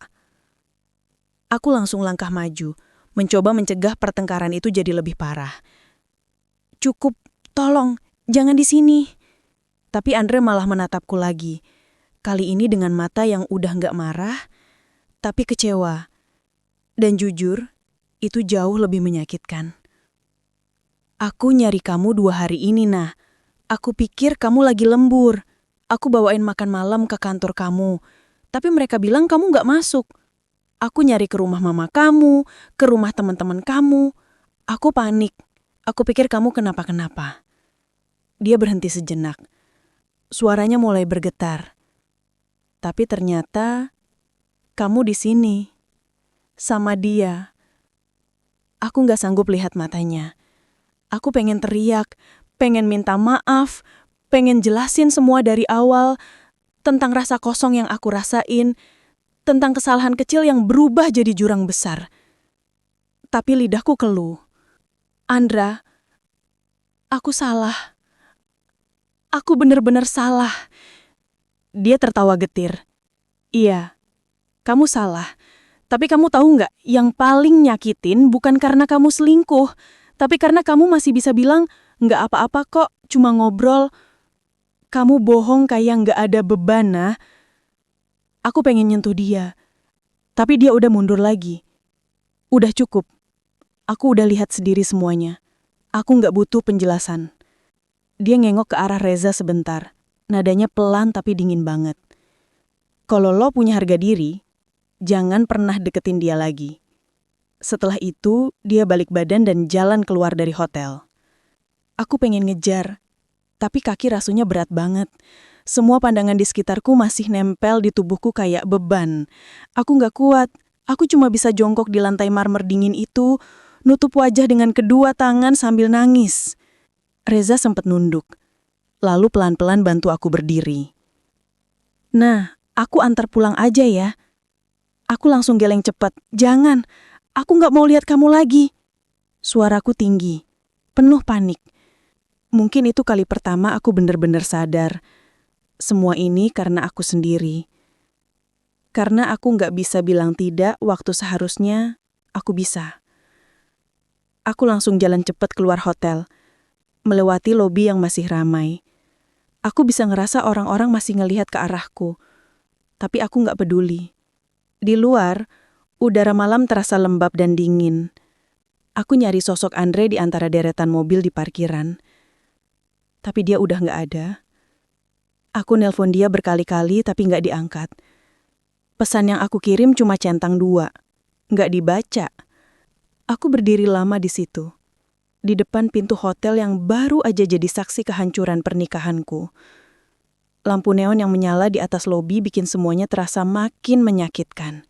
Speaker 1: Aku langsung langkah maju, mencoba mencegah pertengkaran itu jadi lebih parah. "Cukup, tolong, jangan di sini." Tapi Andre malah menatapku lagi. Kali ini dengan mata yang udah nggak marah, tapi kecewa. Dan jujur, itu jauh lebih menyakitkan. "Aku nyari kamu 2 hari ini, nah. Aku pikir kamu lagi lembur. Aku bawain makan malam ke kantor kamu. Tapi mereka bilang kamu nggak masuk. Aku nyari ke rumah mama kamu, ke rumah teman-teman kamu. Aku panik. Aku pikir kamu kenapa-kenapa." Dia berhenti sejenak. Suaranya mulai bergetar. "Tapi ternyata kamu di sini. Sama dia." Aku nggak sanggup lihat matanya. Aku pengen teriak, pengen minta maaf, pengen jelasin semua dari awal tentang rasa kosong yang aku rasain, tentang kesalahan kecil yang berubah jadi jurang besar. Tapi lidahku keluh. "Andra, aku salah. Aku benar-benar salah." Dia tertawa getir. "Iya, kamu salah. Tapi kamu tahu nggak, yang paling nyakitin bukan karena kamu selingkuh, tapi karena kamu masih bisa bilang, nggak apa-apa kok, cuma ngobrol. Kamu bohong kayak nggak ada beban, nah. Aku pengen nyentuh dia, tapi dia udah mundur lagi. Udah cukup. Aku udah lihat sendiri semuanya. Aku nggak butuh penjelasan. Dia ngengok ke arah Reza sebentar. Nadanya pelan tapi dingin banget. Kalau lo punya harga diri, jangan pernah deketin dia lagi. Setelah itu, dia balik badan dan jalan keluar dari hotel. Aku pengen ngejar, tapi kaki rasanya berat banget. Semua pandangan di sekitarku masih nempel di tubuhku kayak beban. Aku nggak kuat. Aku cuma bisa jongkok di lantai marmer dingin itu, nutup wajah dengan kedua tangan sambil nangis. Reza sempat nunduk, lalu pelan-pelan bantu aku berdiri. Nah, aku antar pulang aja ya. Aku langsung geleng cepat. Jangan, aku nggak mau lihat kamu lagi. Suaraku tinggi, penuh panik. Mungkin itu kali pertama aku benar-benar sadar. Semua ini karena aku sendiri. Karena aku nggak bisa bilang tidak waktu seharusnya aku bisa. Aku langsung jalan cepat keluar hotel, melewati lobi yang masih ramai. Aku bisa ngerasa orang-orang masih ngelihat ke arahku, tapi aku nggak peduli. Di luar, udara malam terasa lembab dan dingin. Aku nyari sosok Andre di antara deretan mobil di parkiran. Tapi dia udah nggak ada. Aku nelpon dia berkali-kali tapi nggak diangkat. Pesan yang aku kirim cuma centang 2, nggak dibaca. Aku berdiri lama di situ, di depan pintu hotel yang baru aja jadi saksi kehancuran pernikahanku. Lampu neon yang menyala di atas lobi bikin semuanya terasa makin menyakitkan.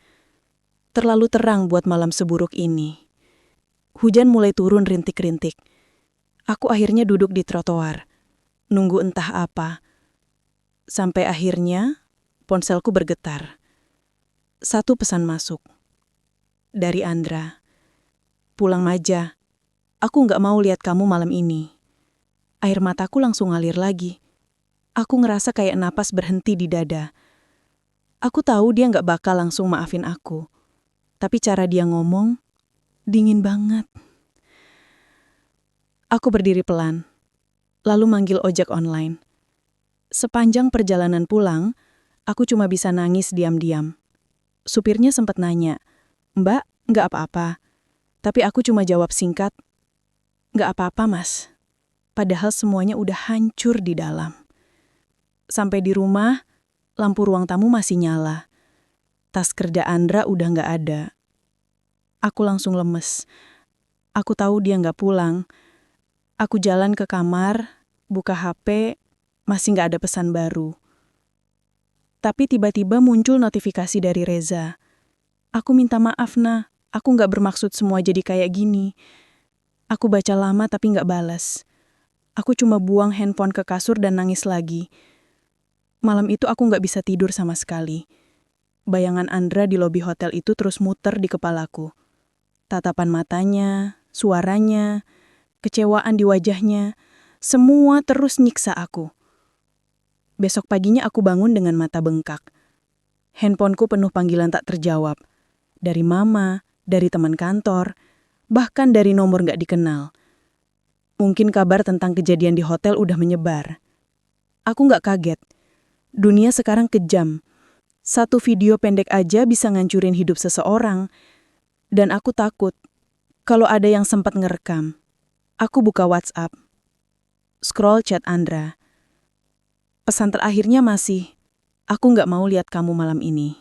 Speaker 1: Terlalu terang buat malam seburuk ini. Hujan mulai turun rintik-rintik. Aku akhirnya duduk di trotoar, nunggu entah apa. Sampai akhirnya, ponselku bergetar. Satu pesan masuk. Dari Andra. Pulang Maja. Aku nggak mau lihat kamu malam ini. Air mataku langsung ngalir lagi. Aku ngerasa kayak napas berhenti di dada. Aku tahu dia nggak bakal langsung maafin aku. Tapi cara dia ngomong, dingin banget. Aku berdiri pelan, lalu manggil ojek online. Sepanjang perjalanan pulang, aku cuma bisa nangis diam-diam. Supirnya sempat nanya, "Mbak, nggak apa-apa?" Tapi aku cuma jawab singkat, "Nggak apa-apa, Mas." Padahal semuanya udah hancur di dalam. Sampai di rumah, lampu ruang tamu masih nyala. Tas kerja Andra udah nggak ada. Aku langsung lemes. Aku tahu dia nggak pulang. Aku jalan ke kamar, buka HP, masih nggak ada pesan baru. Tapi tiba-tiba muncul notifikasi dari Reza. "Aku minta maaf, Nah. Aku nggak bermaksud semua jadi kayak gini." Aku baca lama tapi nggak balas. Aku cuma buang handphone ke kasur dan nangis lagi. Malam itu aku nggak bisa tidur sama sekali. Bayangan Andra di lobi hotel itu terus muter di kepalaku. Tatapan matanya, suaranya, kecewaan di wajahnya, semua terus nyiksa aku. Besok paginya aku bangun dengan mata bengkak. Handphoneku penuh panggilan tak terjawab. Dari mama, dari teman kantor, bahkan dari nomor gak dikenal. Mungkin kabar tentang kejadian di hotel udah menyebar. Aku gak kaget. Dunia sekarang kejam. Satu video pendek aja bisa ngancurin hidup seseorang. Dan aku takut kalau ada yang sempat ngerekam. Aku buka WhatsApp. Scroll chat Andra. Pesan terakhirnya masih, "Aku gak mau lihat kamu malam ini."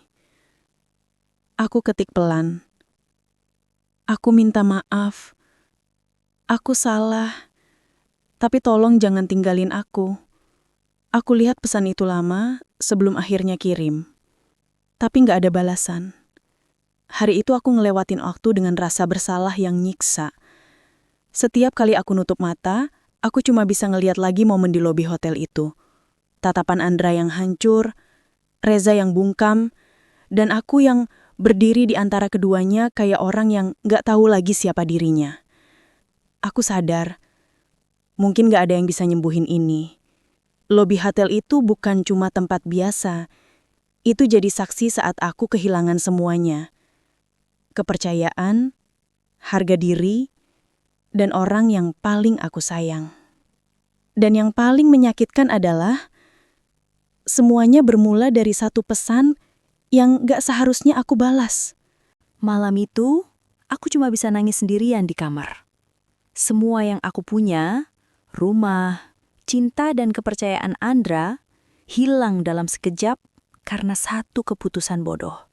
Speaker 1: Aku ketik pelan. "Aku minta maaf. Aku salah. Tapi tolong jangan tinggalin aku." Aku lihat pesan itu lama sebelum akhirnya kirim. Tapi gak ada balasan. Hari itu aku ngelewatin waktu dengan rasa bersalah yang nyiksa. Setiap kali aku nutup mata, aku cuma bisa ngeliat lagi momen di lobi hotel itu. Tatapan Andra yang hancur, Reza yang bungkam, dan aku yang berdiri di antara keduanya kayak orang yang gak tahu lagi siapa dirinya. Aku sadar, mungkin gak ada yang bisa nyembuhin ini. Lobi hotel itu bukan cuma tempat biasa. Itu jadi saksi saat aku kehilangan semuanya. Kepercayaan, harga diri, dan orang yang paling aku sayang. Dan yang paling menyakitkan adalah semuanya bermula dari satu pesan yang gak seharusnya aku balas. Malam itu, aku cuma bisa nangis sendirian di kamar. Semua yang aku punya, rumah, cinta dan kepercayaan Andra, hilang dalam sekejap karena satu keputusan bodoh.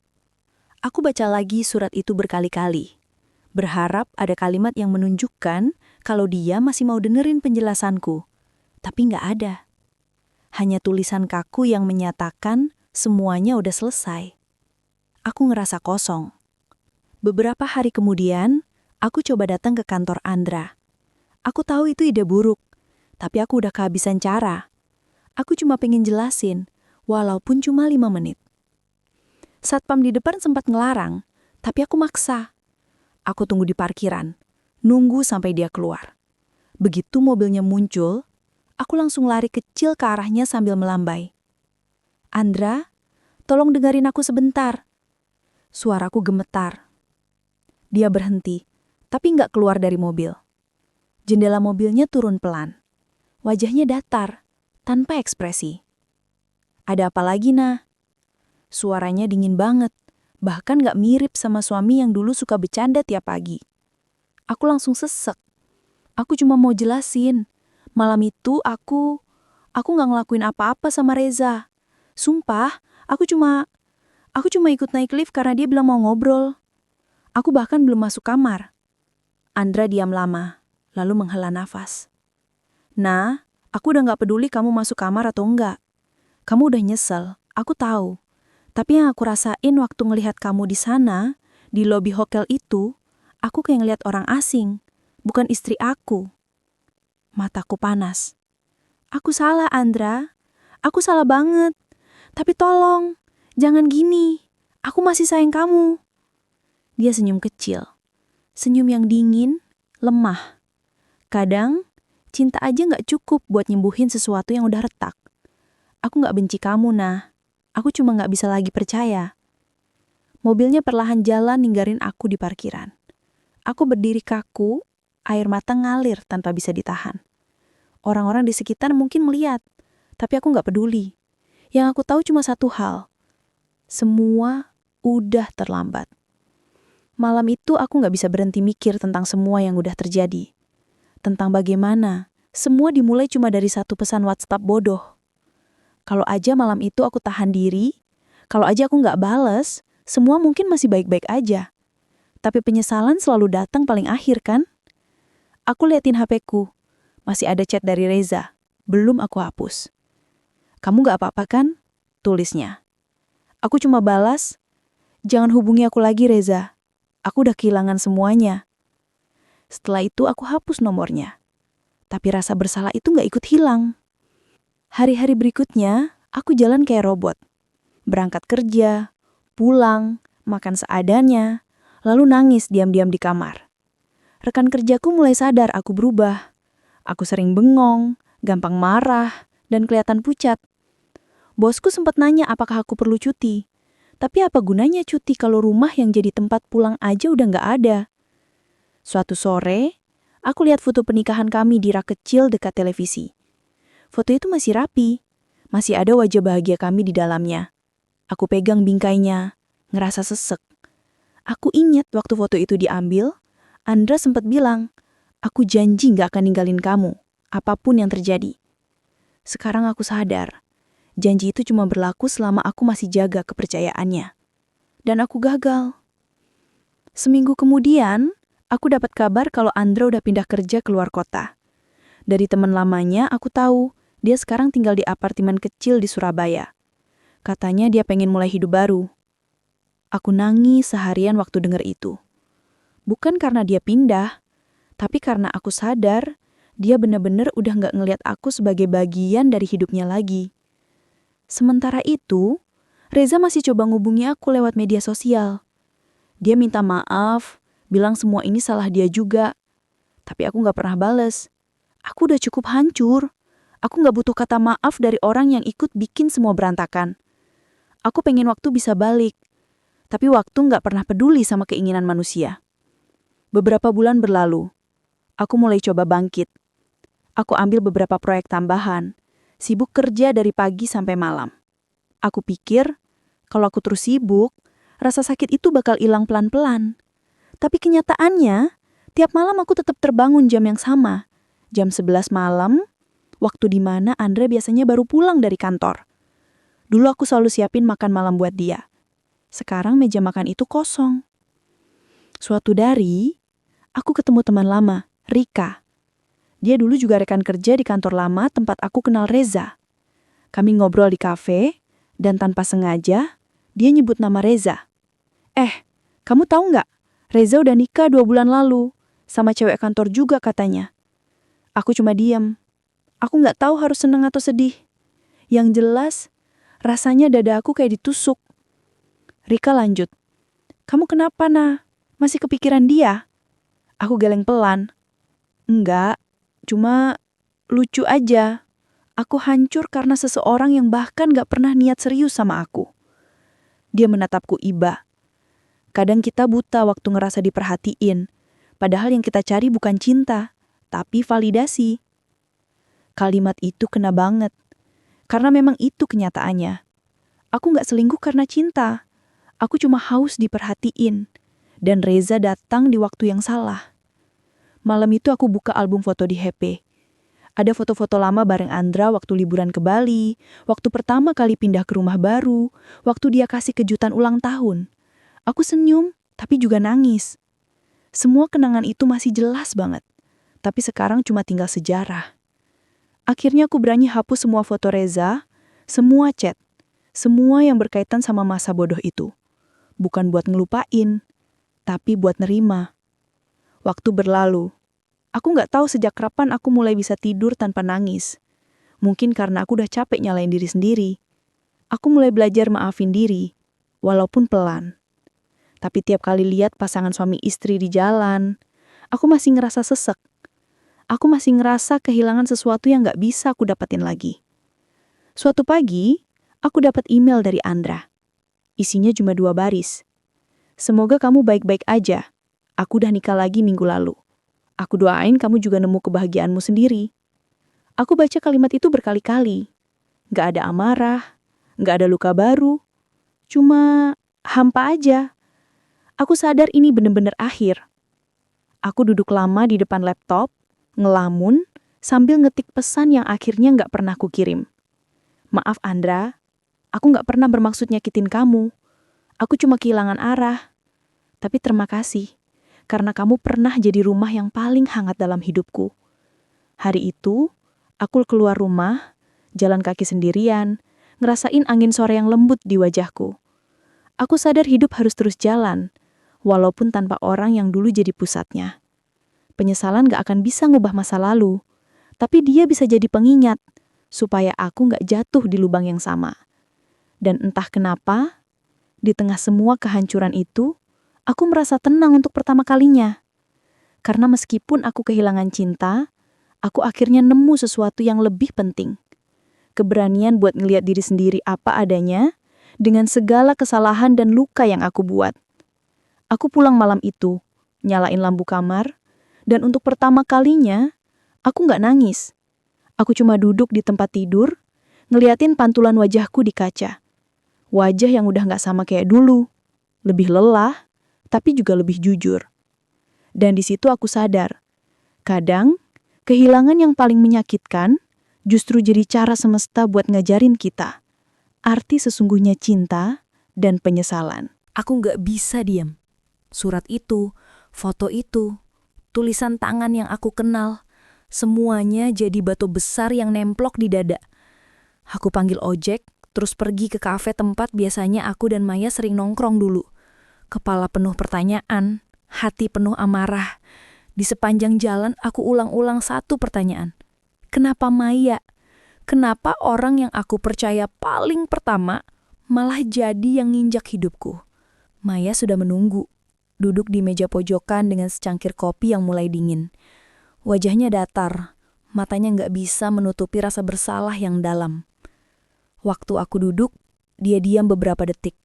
Speaker 1: Aku baca lagi surat itu berkali-kali, berharap ada kalimat yang menunjukkan kalau dia masih mau dengerin penjelasanku. Tapi nggak ada. Hanya tulisan kaku yang menyatakan semuanya udah selesai. Aku ngerasa kosong. Beberapa hari kemudian, aku coba datang ke kantor Andra. Aku tahu itu ide buruk, tapi aku udah kehabisan cara. Aku cuma pengen jelasin, walaupun cuma 5 menit. Satpam di depan sempat ngelarang, tapi aku maksa. Aku tunggu di parkiran, nunggu sampai dia keluar. Begitu mobilnya muncul, aku langsung lari kecil ke arahnya sambil melambai. Andra, tolong dengerin aku sebentar. Suaraku gemetar. Dia berhenti, tapi nggak keluar dari mobil. Jendela mobilnya turun pelan. Wajahnya datar, tanpa ekspresi. Ada apa lagi, Nah? Suaranya dingin banget, bahkan nggak mirip sama suami yang dulu suka bercanda tiap pagi. Aku langsung sesek. Aku cuma mau jelasin. Malam itu aku nggak ngelakuin apa-apa sama Reza. Sumpah, aku cuma ikut naik lift karena dia bilang mau ngobrol. Aku bahkan belum masuk kamar. Andra diam lama, lalu menghela nafas. Nah, aku udah nggak peduli kamu masuk kamar atau enggak. Kamu udah nyesel, aku tahu. Tapi yang aku rasain waktu ngelihat kamu di sana, di lobi hotel itu, aku kayak ngelihat orang asing, bukan istri aku. Mataku panas. Aku salah, Andra. Aku salah banget. Tapi tolong, jangan gini. Aku masih sayang kamu. Dia senyum kecil. Senyum yang dingin, lemah. Kadang, cinta aja nggak cukup buat nyembuhin sesuatu yang udah retak. Aku nggak benci kamu, Nah. Aku cuma nggak bisa lagi percaya. Mobilnya perlahan jalan ninggarin aku di parkiran. Aku berdiri kaku, air mata ngalir tanpa bisa ditahan. Orang-orang di sekitar mungkin melihat, tapi aku nggak peduli. Yang aku tahu cuma satu hal. Semua udah terlambat. Malam itu aku nggak bisa berhenti mikir tentang semua yang udah terjadi. Tentang bagaimana semua dimulai cuma dari satu pesan WhatsApp bodoh. Kalau aja malam itu aku tahan diri, kalau aja aku nggak bales, semua mungkin masih baik-baik aja. Tapi penyesalan selalu datang paling akhir kan? Aku liatin HP-ku. Masih ada chat dari Reza. Belum aku hapus. Kamu nggak apa-apa kan? Tulisnya. Aku cuma balas, jangan hubungi aku lagi Reza. Aku udah kehilangan semuanya. Setelah itu aku hapus nomornya. Tapi rasa bersalah itu nggak ikut hilang. Hari-hari berikutnya, aku jalan kayak robot. Berangkat kerja, pulang, makan seadanya, lalu nangis diam-diam di kamar. Rekan kerjaku mulai sadar aku berubah. Aku sering bengong, gampang marah, dan kelihatan pucat. Bosku sempat nanya apakah aku perlu cuti. Tapi apa gunanya cuti kalau rumah yang jadi tempat pulang aja udah nggak ada? Suatu sore, aku lihat foto pernikahan kami di rak kecil dekat televisi. Foto itu masih rapi, masih ada wajah bahagia kami di dalamnya. Aku pegang bingkainya, ngerasa sesek. Aku ingat waktu foto itu diambil, Andra sempat bilang, aku janji nggak akan ninggalin kamu, apapun yang terjadi. Sekarang aku sadar, janji itu cuma berlaku selama aku masih jaga kepercayaannya. Dan aku gagal. Seminggu kemudian, aku dapat kabar kalau Andra udah pindah kerja keluar kota. Dari teman lamanya, aku tahu dia sekarang tinggal di apartemen kecil di Surabaya. Katanya dia pengen mulai hidup baru. Aku nangis seharian waktu dengar itu. Bukan karena dia pindah, tapi karena aku sadar dia benar-benar udah nggak ngelihat aku sebagai bagian dari hidupnya lagi. Sementara itu, Reza masih coba ngubungi aku lewat media sosial. Dia minta maaf, bilang semua ini salah dia juga. Tapi aku nggak pernah bales. Aku udah cukup hancur. Aku nggak butuh kata maaf dari orang yang ikut bikin semua berantakan. Aku pengen waktu bisa balik. Tapi waktu nggak pernah peduli sama keinginan manusia. Beberapa bulan berlalu. Aku mulai coba bangkit. Aku ambil beberapa proyek tambahan, sibuk kerja dari pagi sampai malam. Aku pikir, kalau aku terus sibuk, rasa sakit itu bakal hilang pelan-pelan. Tapi kenyataannya, tiap malam aku tetap terbangun jam yang sama. Jam 11 malam, waktu di mana Andre biasanya baru pulang dari kantor. Dulu aku selalu siapin makan malam buat dia. Sekarang meja makan itu kosong. Suatu dari, aku ketemu teman lama, Rika. Dia dulu juga rekan kerja di kantor lama tempat aku kenal Reza. Kami ngobrol di kafe, dan tanpa sengaja, dia nyebut nama Reza. Kamu tahu nggak? Reza udah nikah 2 bulan lalu, sama cewek kantor juga katanya. Aku cuma diam. Aku nggak tahu harus seneng atau sedih. Yang jelas, rasanya dada aku kayak ditusuk. Rika lanjut. Kamu kenapa, Nah? Masih kepikiran dia? Aku geleng pelan. Enggak, cuma lucu aja. Aku hancur karena seseorang yang bahkan gak pernah niat serius sama aku. Dia menatapku iba. Kadang kita buta waktu ngerasa diperhatiin, padahal yang kita cari bukan cinta, tapi validasi. Kalimat itu kena banget, karena memang itu kenyataannya. Aku gak selingkuh karena cinta, aku cuma haus diperhatiin, dan Reza datang di waktu yang salah. Malam itu aku buka album foto di HP. Ada foto-foto lama bareng Andra waktu liburan ke Bali, waktu pertama kali pindah ke rumah baru, waktu dia kasih kejutan ulang tahun. Aku senyum, tapi juga nangis. Semua kenangan itu masih jelas banget, tapi sekarang cuma tinggal sejarah. Akhirnya aku berani hapus semua foto Reza, semua chat, semua yang berkaitan sama masa bodoh itu. Bukan buat ngelupain, tapi buat nerima. Waktu berlalu. Aku nggak tahu sejak kapan aku mulai bisa tidur tanpa nangis. Mungkin karena aku udah capek nyalain diri sendiri. Aku mulai belajar maafin diri, walaupun pelan. Tapi tiap kali lihat pasangan suami istri di jalan, aku masih ngerasa sesek. Aku masih ngerasa kehilangan sesuatu yang nggak bisa aku dapetin lagi. Suatu pagi, aku dapat email dari Andra. Isinya cuma 2 baris. Semoga kamu baik-baik aja. Aku udah nikah lagi minggu lalu. Aku doain kamu juga nemu kebahagiaanmu sendiri. Aku baca kalimat itu berkali-kali. Gak ada amarah, gak ada luka baru. Cuma hampa aja. Aku sadar ini bener-bener akhir. Aku duduk lama di depan laptop, ngelamun, sambil ngetik pesan yang akhirnya gak pernah kukirim. Maaf Andra, aku gak pernah bermaksud nyakitin kamu. Aku cuma kehilangan arah. Tapi terima kasih. Karena kamu pernah jadi rumah yang paling hangat dalam hidupku. Hari itu, aku keluar rumah, jalan kaki sendirian, ngerasain angin sore yang lembut di wajahku. Aku sadar hidup harus terus jalan, walaupun tanpa orang yang dulu jadi pusatnya. Penyesalan gak akan bisa ngubah masa lalu, tapi dia bisa jadi pengingat, supaya aku gak jatuh di lubang yang sama. Dan entah kenapa, di tengah semua kehancuran itu, aku merasa tenang untuk pertama kalinya. Karena meskipun aku kehilangan cinta, aku akhirnya nemu sesuatu yang lebih penting. Keberanian buat ngelihat diri sendiri apa adanya, dengan segala kesalahan dan luka yang aku buat. Aku pulang malam itu, nyalain lampu kamar, dan untuk pertama kalinya, aku nggak nangis. Aku cuma duduk di tempat tidur, ngeliatin pantulan wajahku di kaca. Wajah yang udah nggak sama kayak dulu, lebih lelah, tapi juga lebih jujur. Dan di situ aku sadar, kadang kehilangan yang paling menyakitkan justru jadi cara semesta buat ngajarin kita arti sesungguhnya cinta dan penyesalan.
Speaker 2: Aku nggak bisa diam. Surat itu, foto itu, tulisan tangan yang aku kenal, semuanya jadi batu besar yang nemplok di dada. Aku panggil ojek, terus pergi ke kafe tempat biasanya aku dan Maya sering nongkrong dulu. Kepala penuh pertanyaan, hati penuh amarah. Di sepanjang jalan aku ulang-ulang satu pertanyaan. Kenapa Maya? Kenapa orang yang aku percaya paling pertama malah jadi yang nginjak hidupku? Maya sudah menunggu, duduk di meja pojokan dengan secangkir kopi yang mulai dingin. Wajahnya datar, matanya nggak bisa menutupi rasa bersalah yang dalam. Waktu aku duduk, dia diam beberapa detik.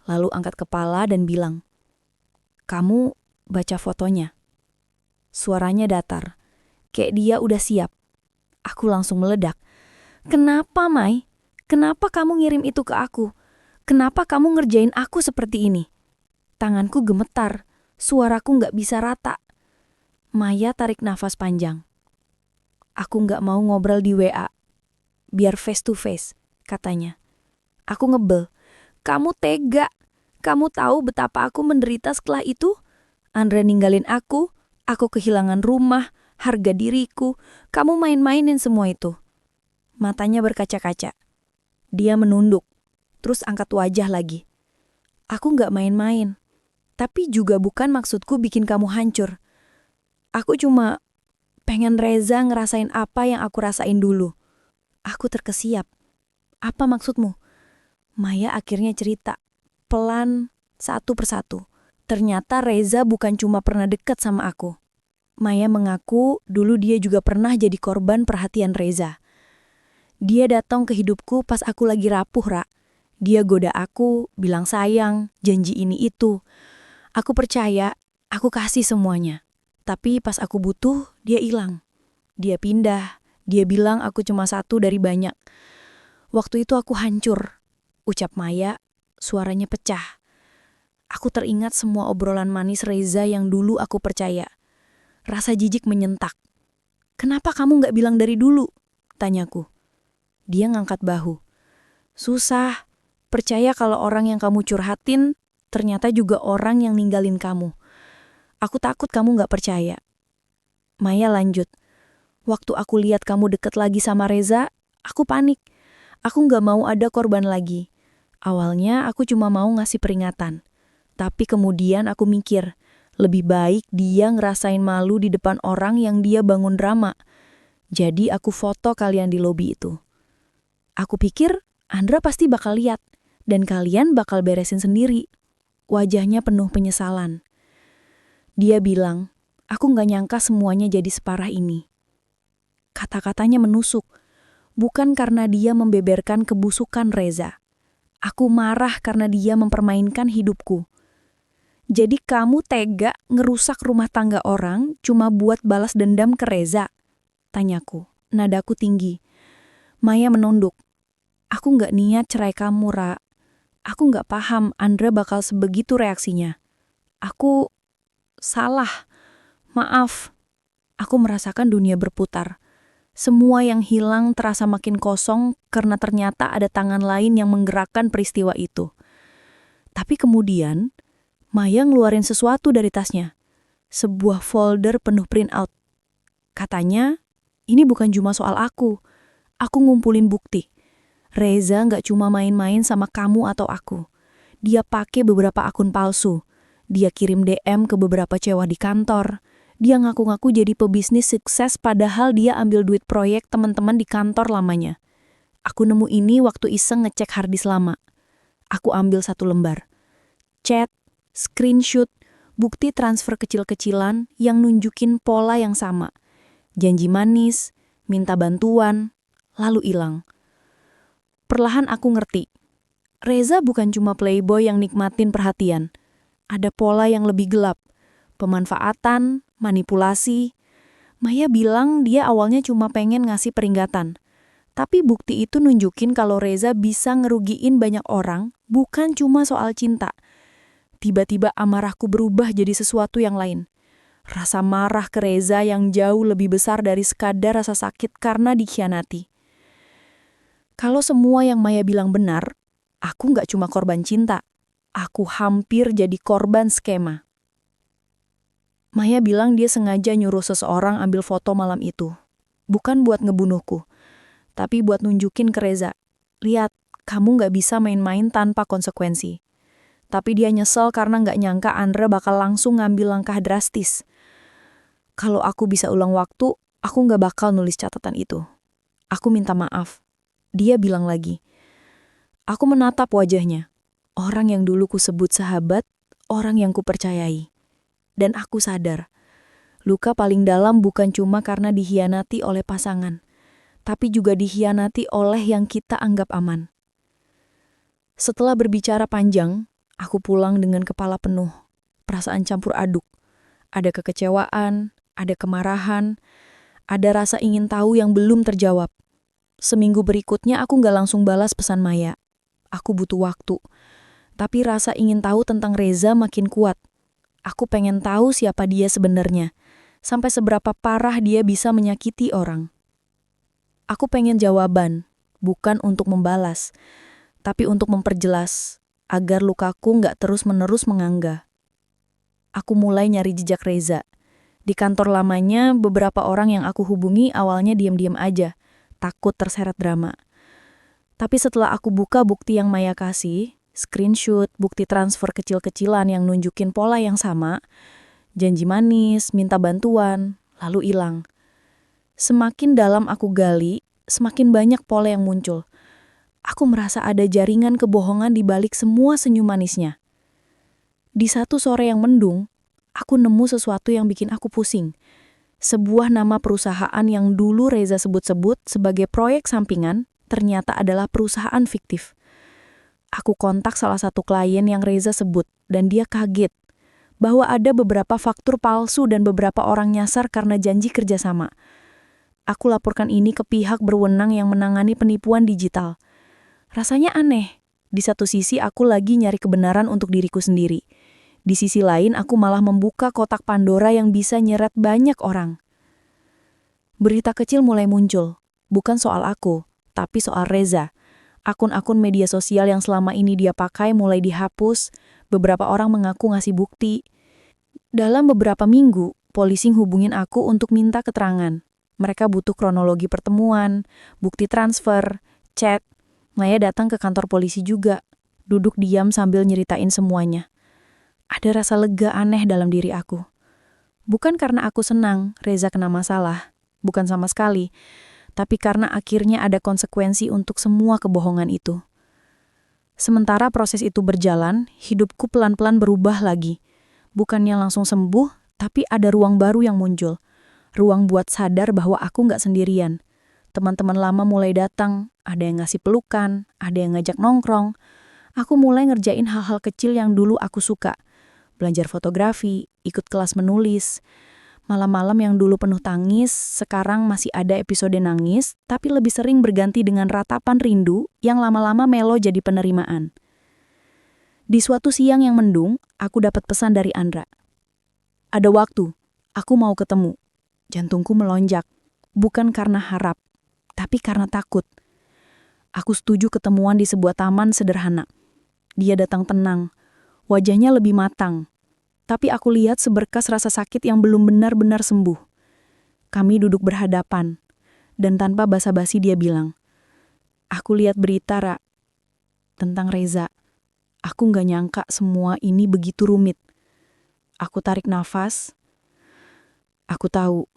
Speaker 2: Lalu angkat kepala dan bilang, "Kamu baca fotonya?" Suaranya datar, kayak dia udah siap.
Speaker 1: Aku langsung meledak. Kenapa, Mai? Kenapa kamu ngirim itu ke aku? Kenapa kamu ngerjain aku seperti ini? Tanganku gemetar, suaraku nggak bisa rata. Maya tarik nafas panjang. Aku nggak mau ngobrol di WA. Biar face to face, katanya. Aku ngebel. Kamu tega. Kamu tahu betapa aku menderita setelah itu? Andra ninggalin aku kehilangan rumah, harga diriku. Kamu main-mainin semua itu. Matanya berkaca-kaca. Dia menunduk, terus angkat wajah lagi. Aku nggak main-main. Tapi juga bukan maksudku bikin kamu hancur. Aku cuma pengen Reza ngerasain apa yang aku rasain dulu. Aku terkesiap. Apa maksudmu? Maya akhirnya cerita. Pelan, satu persatu. Ternyata Reza bukan cuma pernah dekat sama aku. Maya mengaku dulu dia juga pernah jadi korban perhatian Reza. Dia datang ke hidupku pas aku lagi rapuh, Ra. Dia goda aku, bilang sayang, janji ini itu. Aku percaya, aku kasih semuanya. Tapi pas aku butuh, dia hilang. Dia pindah, dia bilang aku cuma satu dari banyak. Waktu itu aku hancur. Ucap Maya, suaranya pecah. Aku teringat semua obrolan manis Reza yang dulu aku percaya. Rasa jijik menyentak. Kenapa kamu gak bilang dari dulu? Tanyaku. Dia ngangkat bahu. Susah. Percaya kalau orang yang kamu curhatin, ternyata juga orang yang ninggalin kamu. Aku takut kamu gak percaya. Maya lanjut. Waktu aku lihat kamu deket lagi sama Reza, aku panik. Aku gak mau ada korban lagi. Awalnya aku cuma mau ngasih peringatan. Tapi kemudian aku mikir, lebih baik dia ngerasain malu di depan orang yang dia bangun drama. Jadi aku foto kalian di lobi itu. Aku pikir Andra pasti bakal lihat, dan kalian bakal beresin sendiri. Wajahnya penuh penyesalan. Dia bilang, aku gak nyangka semuanya jadi separah ini. Kata-katanya menusuk, bukan karena dia membeberkan kebusukan Reza. Aku marah karena dia mempermainkan hidupku. Jadi kamu tega ngerusak rumah tangga orang cuma buat balas dendam ke Reza? Tanyaku, nadaku tinggi. Maya menunduk. Aku gak niat cerai kamu, Ra. Aku gak paham Andra bakal sebegitu reaksinya. Aku salah. Maaf. Aku merasakan dunia berputar. Semua yang hilang terasa makin kosong karena ternyata ada tangan lain yang menggerakkan peristiwa itu. Tapi kemudian, Maya ngeluarin sesuatu dari tasnya. Sebuah folder penuh printout. Katanya, ini bukan cuma soal aku. Aku ngumpulin bukti. Reza gak cuma main-main sama kamu atau aku. Dia pakai beberapa akun palsu. Dia kirim DM ke beberapa cewek di kantor. Dia ngaku-ngaku jadi pebisnis sukses padahal dia ambil duit proyek teman-teman di kantor lamanya. Aku nemu ini waktu iseng ngecek harddisk lama. Aku ambil satu lembar. Chat, screenshot, bukti transfer kecil-kecilan yang nunjukin pola yang sama. Janji manis, minta bantuan, lalu hilang. Perlahan aku ngerti. Reza bukan cuma playboy yang nikmatin perhatian. Ada pola yang lebih gelap. Pemanfaatan, manipulasi. Maya bilang dia awalnya cuma pengen ngasih peringatan. Tapi bukti itu nunjukin kalau Reza bisa ngerugiin banyak orang, bukan cuma soal cinta. Tiba-tiba amarahku berubah jadi sesuatu yang lain. Rasa marah ke Reza yang jauh lebih besar dari sekadar rasa sakit karena dikhianati. Kalau semua yang Maya bilang benar, aku nggak cuma korban cinta. Aku hampir jadi korban skema. Maya bilang dia sengaja nyuruh seseorang ambil foto malam itu. Bukan buat ngebunuhku, tapi buat nunjukin ke Reza. Lihat, kamu nggak bisa main-main tanpa konsekuensi. Tapi dia nyesel karena nggak nyangka Andra bakal langsung ngambil langkah drastis. Kalau aku bisa ulang waktu, aku nggak bakal nulis catatan itu. Aku minta maaf. Dia bilang lagi. Aku menatap wajahnya. Orang yang dulu ku sebut sahabat, orang yang ku percayai. Dan aku sadar, luka paling dalam bukan cuma karena dikhianati oleh pasangan, tapi juga dikhianati oleh yang kita anggap aman. Setelah berbicara panjang, aku pulang dengan kepala penuh, perasaan campur aduk. Ada kekecewaan, ada kemarahan, Ada rasa ingin tahu yang belum terjawab. Seminggu berikutnya aku nggak langsung balas pesan Maya. Aku butuh waktu. Tapi rasa ingin tahu tentang Reza makin kuat. Aku pengen tahu siapa dia sebenarnya. Sampai seberapa parah dia bisa menyakiti orang. Aku pengen jawaban, bukan untuk membalas, tapi untuk memperjelas, agar lukaku nggak terus-menerus menganga. Aku mulai nyari jejak Reza. Di kantor lamanya, beberapa orang yang aku hubungi awalnya diam-diam aja, takut terseret drama. Tapi setelah aku buka bukti yang Maya kasih, screenshot, bukti transfer kecil-kecilan yang nunjukin pola yang sama, janji manis, minta bantuan, lalu hilang. Semakin dalam aku gali, semakin banyak pola yang muncul. Aku merasa ada jaringan kebohongan di balik semua senyum manisnya. Di satu sore yang mendung, aku nemu sesuatu yang bikin aku pusing. Sebuah nama perusahaan yang dulu Reza sebut-sebut sebagai proyek sampingan, ternyata adalah perusahaan fiktif. Aku kontak salah satu klien yang Reza sebut, dan dia kaget bahwa ada beberapa faktur palsu dan beberapa orang nyasar karena janji kerjasama. Aku laporkan ini ke pihak berwenang yang menangani penipuan digital. Rasanya aneh. Di satu sisi aku lagi nyari kebenaran untuk diriku sendiri. Di sisi lain aku malah membuka kotak Pandora yang bisa nyeret banyak orang. Berita kecil mulai muncul. Bukan soal aku, tapi soal Reza. Akun-akun media sosial yang selama ini dia pakai mulai dihapus. Beberapa orang mengaku ngasih bukti. Dalam beberapa minggu, polisi hubungin aku untuk minta keterangan. Mereka butuh kronologi pertemuan, bukti transfer, chat. Maya datang ke kantor polisi juga. Duduk diam sambil nyeritain semuanya. Ada rasa lega aneh dalam diri aku. Bukan karena aku senang Reza kena masalah, bukan sama sekali, tapi karena akhirnya ada konsekuensi untuk semua kebohongan itu. Sementara proses itu berjalan, hidupku pelan-pelan berubah lagi. Bukannya langsung sembuh, tapi ada ruang baru yang muncul. Ruang buat sadar bahwa aku nggak sendirian. Teman-teman lama mulai datang, ada yang ngasih pelukan, ada yang ngajak nongkrong. Aku mulai ngerjain hal-hal kecil yang dulu aku suka. Belajar fotografi, ikut kelas menulis. Malam-malam yang dulu penuh tangis, sekarang masih ada episode nangis, tapi lebih sering berganti dengan ratapan rindu yang lama-lama melo jadi penerimaan. Di suatu siang yang mendung, aku dapat pesan dari Andra. Ada waktu, aku mau ketemu. Jantungku melonjak, bukan karena harap, tapi karena takut. Aku setuju ketemuan di sebuah taman sederhana. Dia datang tenang, wajahnya lebih matang. Tapi aku lihat seberkas rasa sakit yang belum benar-benar sembuh. Kami duduk berhadapan, dan tanpa basa-basi dia bilang, "Aku lihat berita, Ra, tentang Reza. Aku nggak nyangka semua ini begitu rumit." Aku tarik nafas. Aku tahu,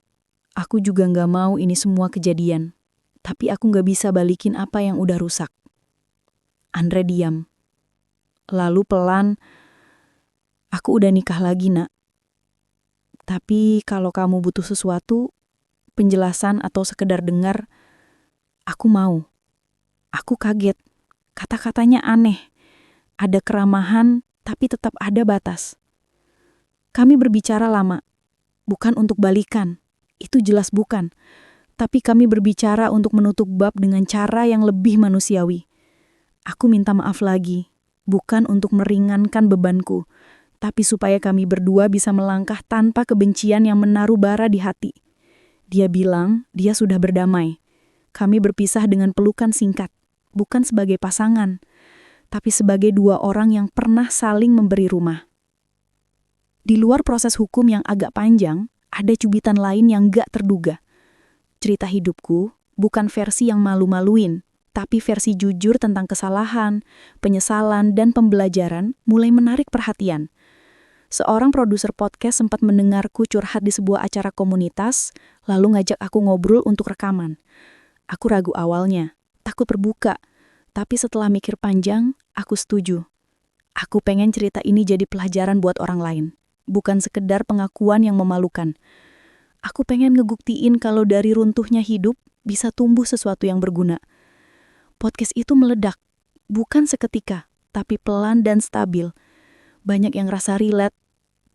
Speaker 1: aku juga nggak mau ini semua kejadian. Tapi aku nggak bisa balikin apa yang udah rusak. Andre diam. Lalu pelan, "Aku udah nikah lagi, Nak. Tapi kalau kamu butuh sesuatu, penjelasan atau sekedar dengar, aku mau." Aku kaget. Kata-katanya aneh. Ada keramahan, tapi tetap ada batas. Kami berbicara lama. Bukan untuk balikan. Itu jelas bukan. Tapi kami berbicara untuk menutup bab dengan cara yang lebih manusiawi. Aku minta maaf lagi. Bukan untuk meringankan bebanku, tapi supaya kami berdua bisa melangkah tanpa kebencian yang menaruh bara di hati. Dia bilang dia sudah berdamai. Kami berpisah dengan pelukan singkat, bukan sebagai pasangan, tapi sebagai dua orang yang pernah saling memberi rumah. Di luar proses hukum yang agak panjang, ada cubitan lain yang gak terduga. Cerita hidupku bukan versi yang malu-maluin, tapi versi jujur tentang kesalahan, penyesalan, dan pembelajaran mulai menarik perhatian. Seorang produser podcast sempat mendengarku curhat di sebuah acara komunitas, lalu ngajak aku ngobrol untuk rekaman. Aku ragu awalnya, takut terbuka, tapi setelah mikir panjang, aku setuju. Aku pengen cerita ini jadi pelajaran buat orang lain, bukan sekedar pengakuan yang memalukan. Aku pengen ngebuktiin kalau dari runtuhnya hidup bisa tumbuh sesuatu yang berguna. Podcast itu meledak, bukan seketika, tapi pelan dan stabil. Banyak yang rasa relate,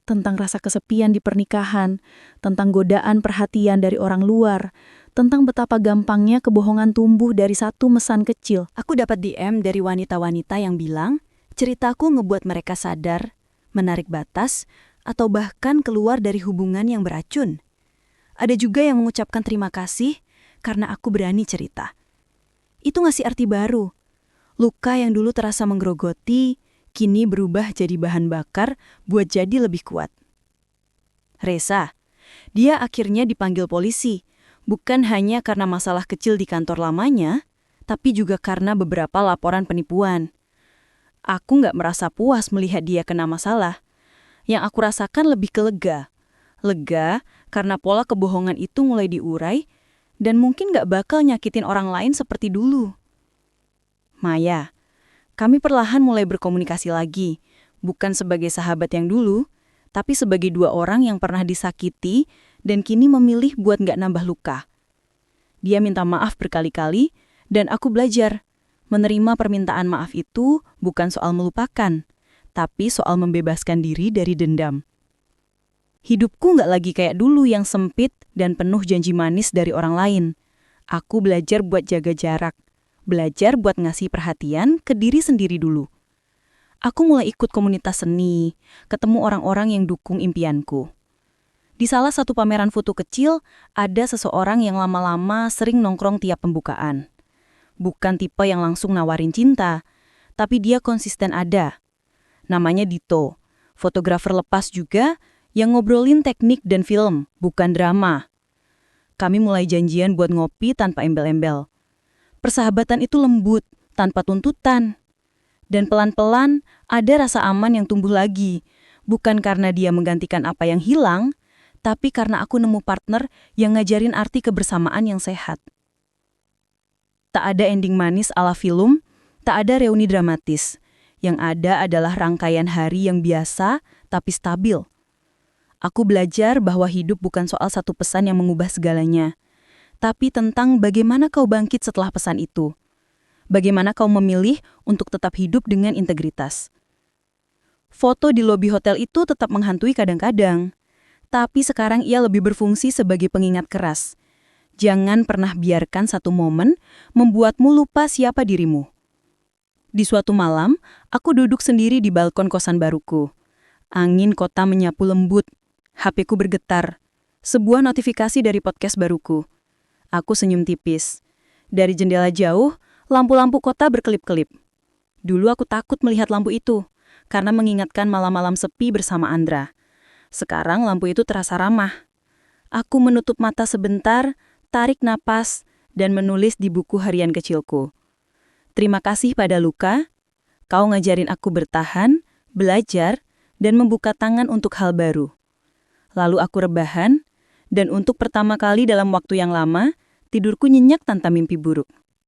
Speaker 1: tentang rasa kesepian di pernikahan, tentang godaan perhatian dari orang luar, tentang betapa gampangnya kebohongan tumbuh dari satu mesan kecil.
Speaker 3: Aku dapat DM dari wanita-wanita yang bilang, ceritaku ngebuat mereka sadar, menarik batas, atau bahkan keluar dari hubungan yang beracun. Ada juga yang mengucapkan terima kasih karena aku berani cerita. Itu ngasih arti baru. Luka yang dulu terasa menggerogoti, kini berubah jadi bahan bakar buat jadi lebih kuat. Reza, dia akhirnya dipanggil polisi, bukan hanya karena masalah kecil di kantor lamanya, tapi juga karena beberapa laporan penipuan. Aku nggak merasa puas melihat dia kena masalah. Yang aku rasakan lebih ke lega. Lega karena pola kebohongan itu mulai diurai dan mungkin nggak bakal nyakitin orang lain seperti dulu. Maya, kami perlahan mulai berkomunikasi lagi, bukan sebagai sahabat yang dulu, tapi sebagai dua orang yang pernah disakiti dan kini memilih buat nggak nambah luka. Dia minta maaf berkali-kali, dan aku belajar. Menerima permintaan maaf itu bukan soal melupakan, tapi soal membebaskan diri dari dendam. Hidupku nggak lagi kayak dulu yang sempit dan penuh janji manis dari orang lain. Aku belajar buat jaga jarak. Belajar buat ngasih perhatian ke diri sendiri dulu. Aku mulai ikut komunitas seni, ketemu orang-orang yang dukung impianku. Di salah satu pameran foto kecil, ada seseorang yang lama-lama sering nongkrong tiap pembukaan. Bukan tipe yang langsung nawarin cinta, tapi dia konsisten ada. Namanya Dito, fotografer lepas juga yang ngobrolin teknik dan film, bukan drama. Kami mulai janjian buat ngopi tanpa embel-embel. Persahabatan itu lembut, tanpa tuntutan. Dan pelan-pelan ada rasa aman yang tumbuh lagi. Bukan karena dia menggantikan apa yang hilang, tapi karena aku nemu partner yang ngajarin arti kebersamaan yang sehat. Tak ada ending manis ala film, tak ada reuni dramatis. Yang ada adalah rangkaian hari yang biasa, tapi stabil. Aku belajar bahwa hidup bukan soal satu pesan yang mengubah segalanya, tapi tentang bagaimana kau bangkit setelah pesan itu. Bagaimana kau memilih untuk tetap hidup dengan integritas. Foto di lobi hotel itu tetap menghantui kadang-kadang, tapi sekarang ia lebih berfungsi sebagai pengingat keras. Jangan pernah biarkan satu momen membuatmu lupa siapa dirimu. Di suatu malam, aku duduk sendiri di balkon kosan baruku. Angin kota menyapu lembut. HP-ku bergetar. Sebuah notifikasi dari podcast baruku. Aku senyum tipis. Dari jendela jauh, lampu-lampu kota berkelip-kelip. Dulu aku takut melihat lampu itu, karena mengingatkan malam-malam sepi bersama Andra. Sekarang lampu itu terasa ramah. Aku menutup mata sebentar, tarik napas, dan menulis di buku harian kecilku. Terima kasih pada luka, kau ngajarin aku bertahan, belajar, dan membuka tangan untuk hal baru. Lalu aku rebahan, dan untuk pertama kali dalam waktu yang lama, tidurku nyenyak tanpa mimpi buruk.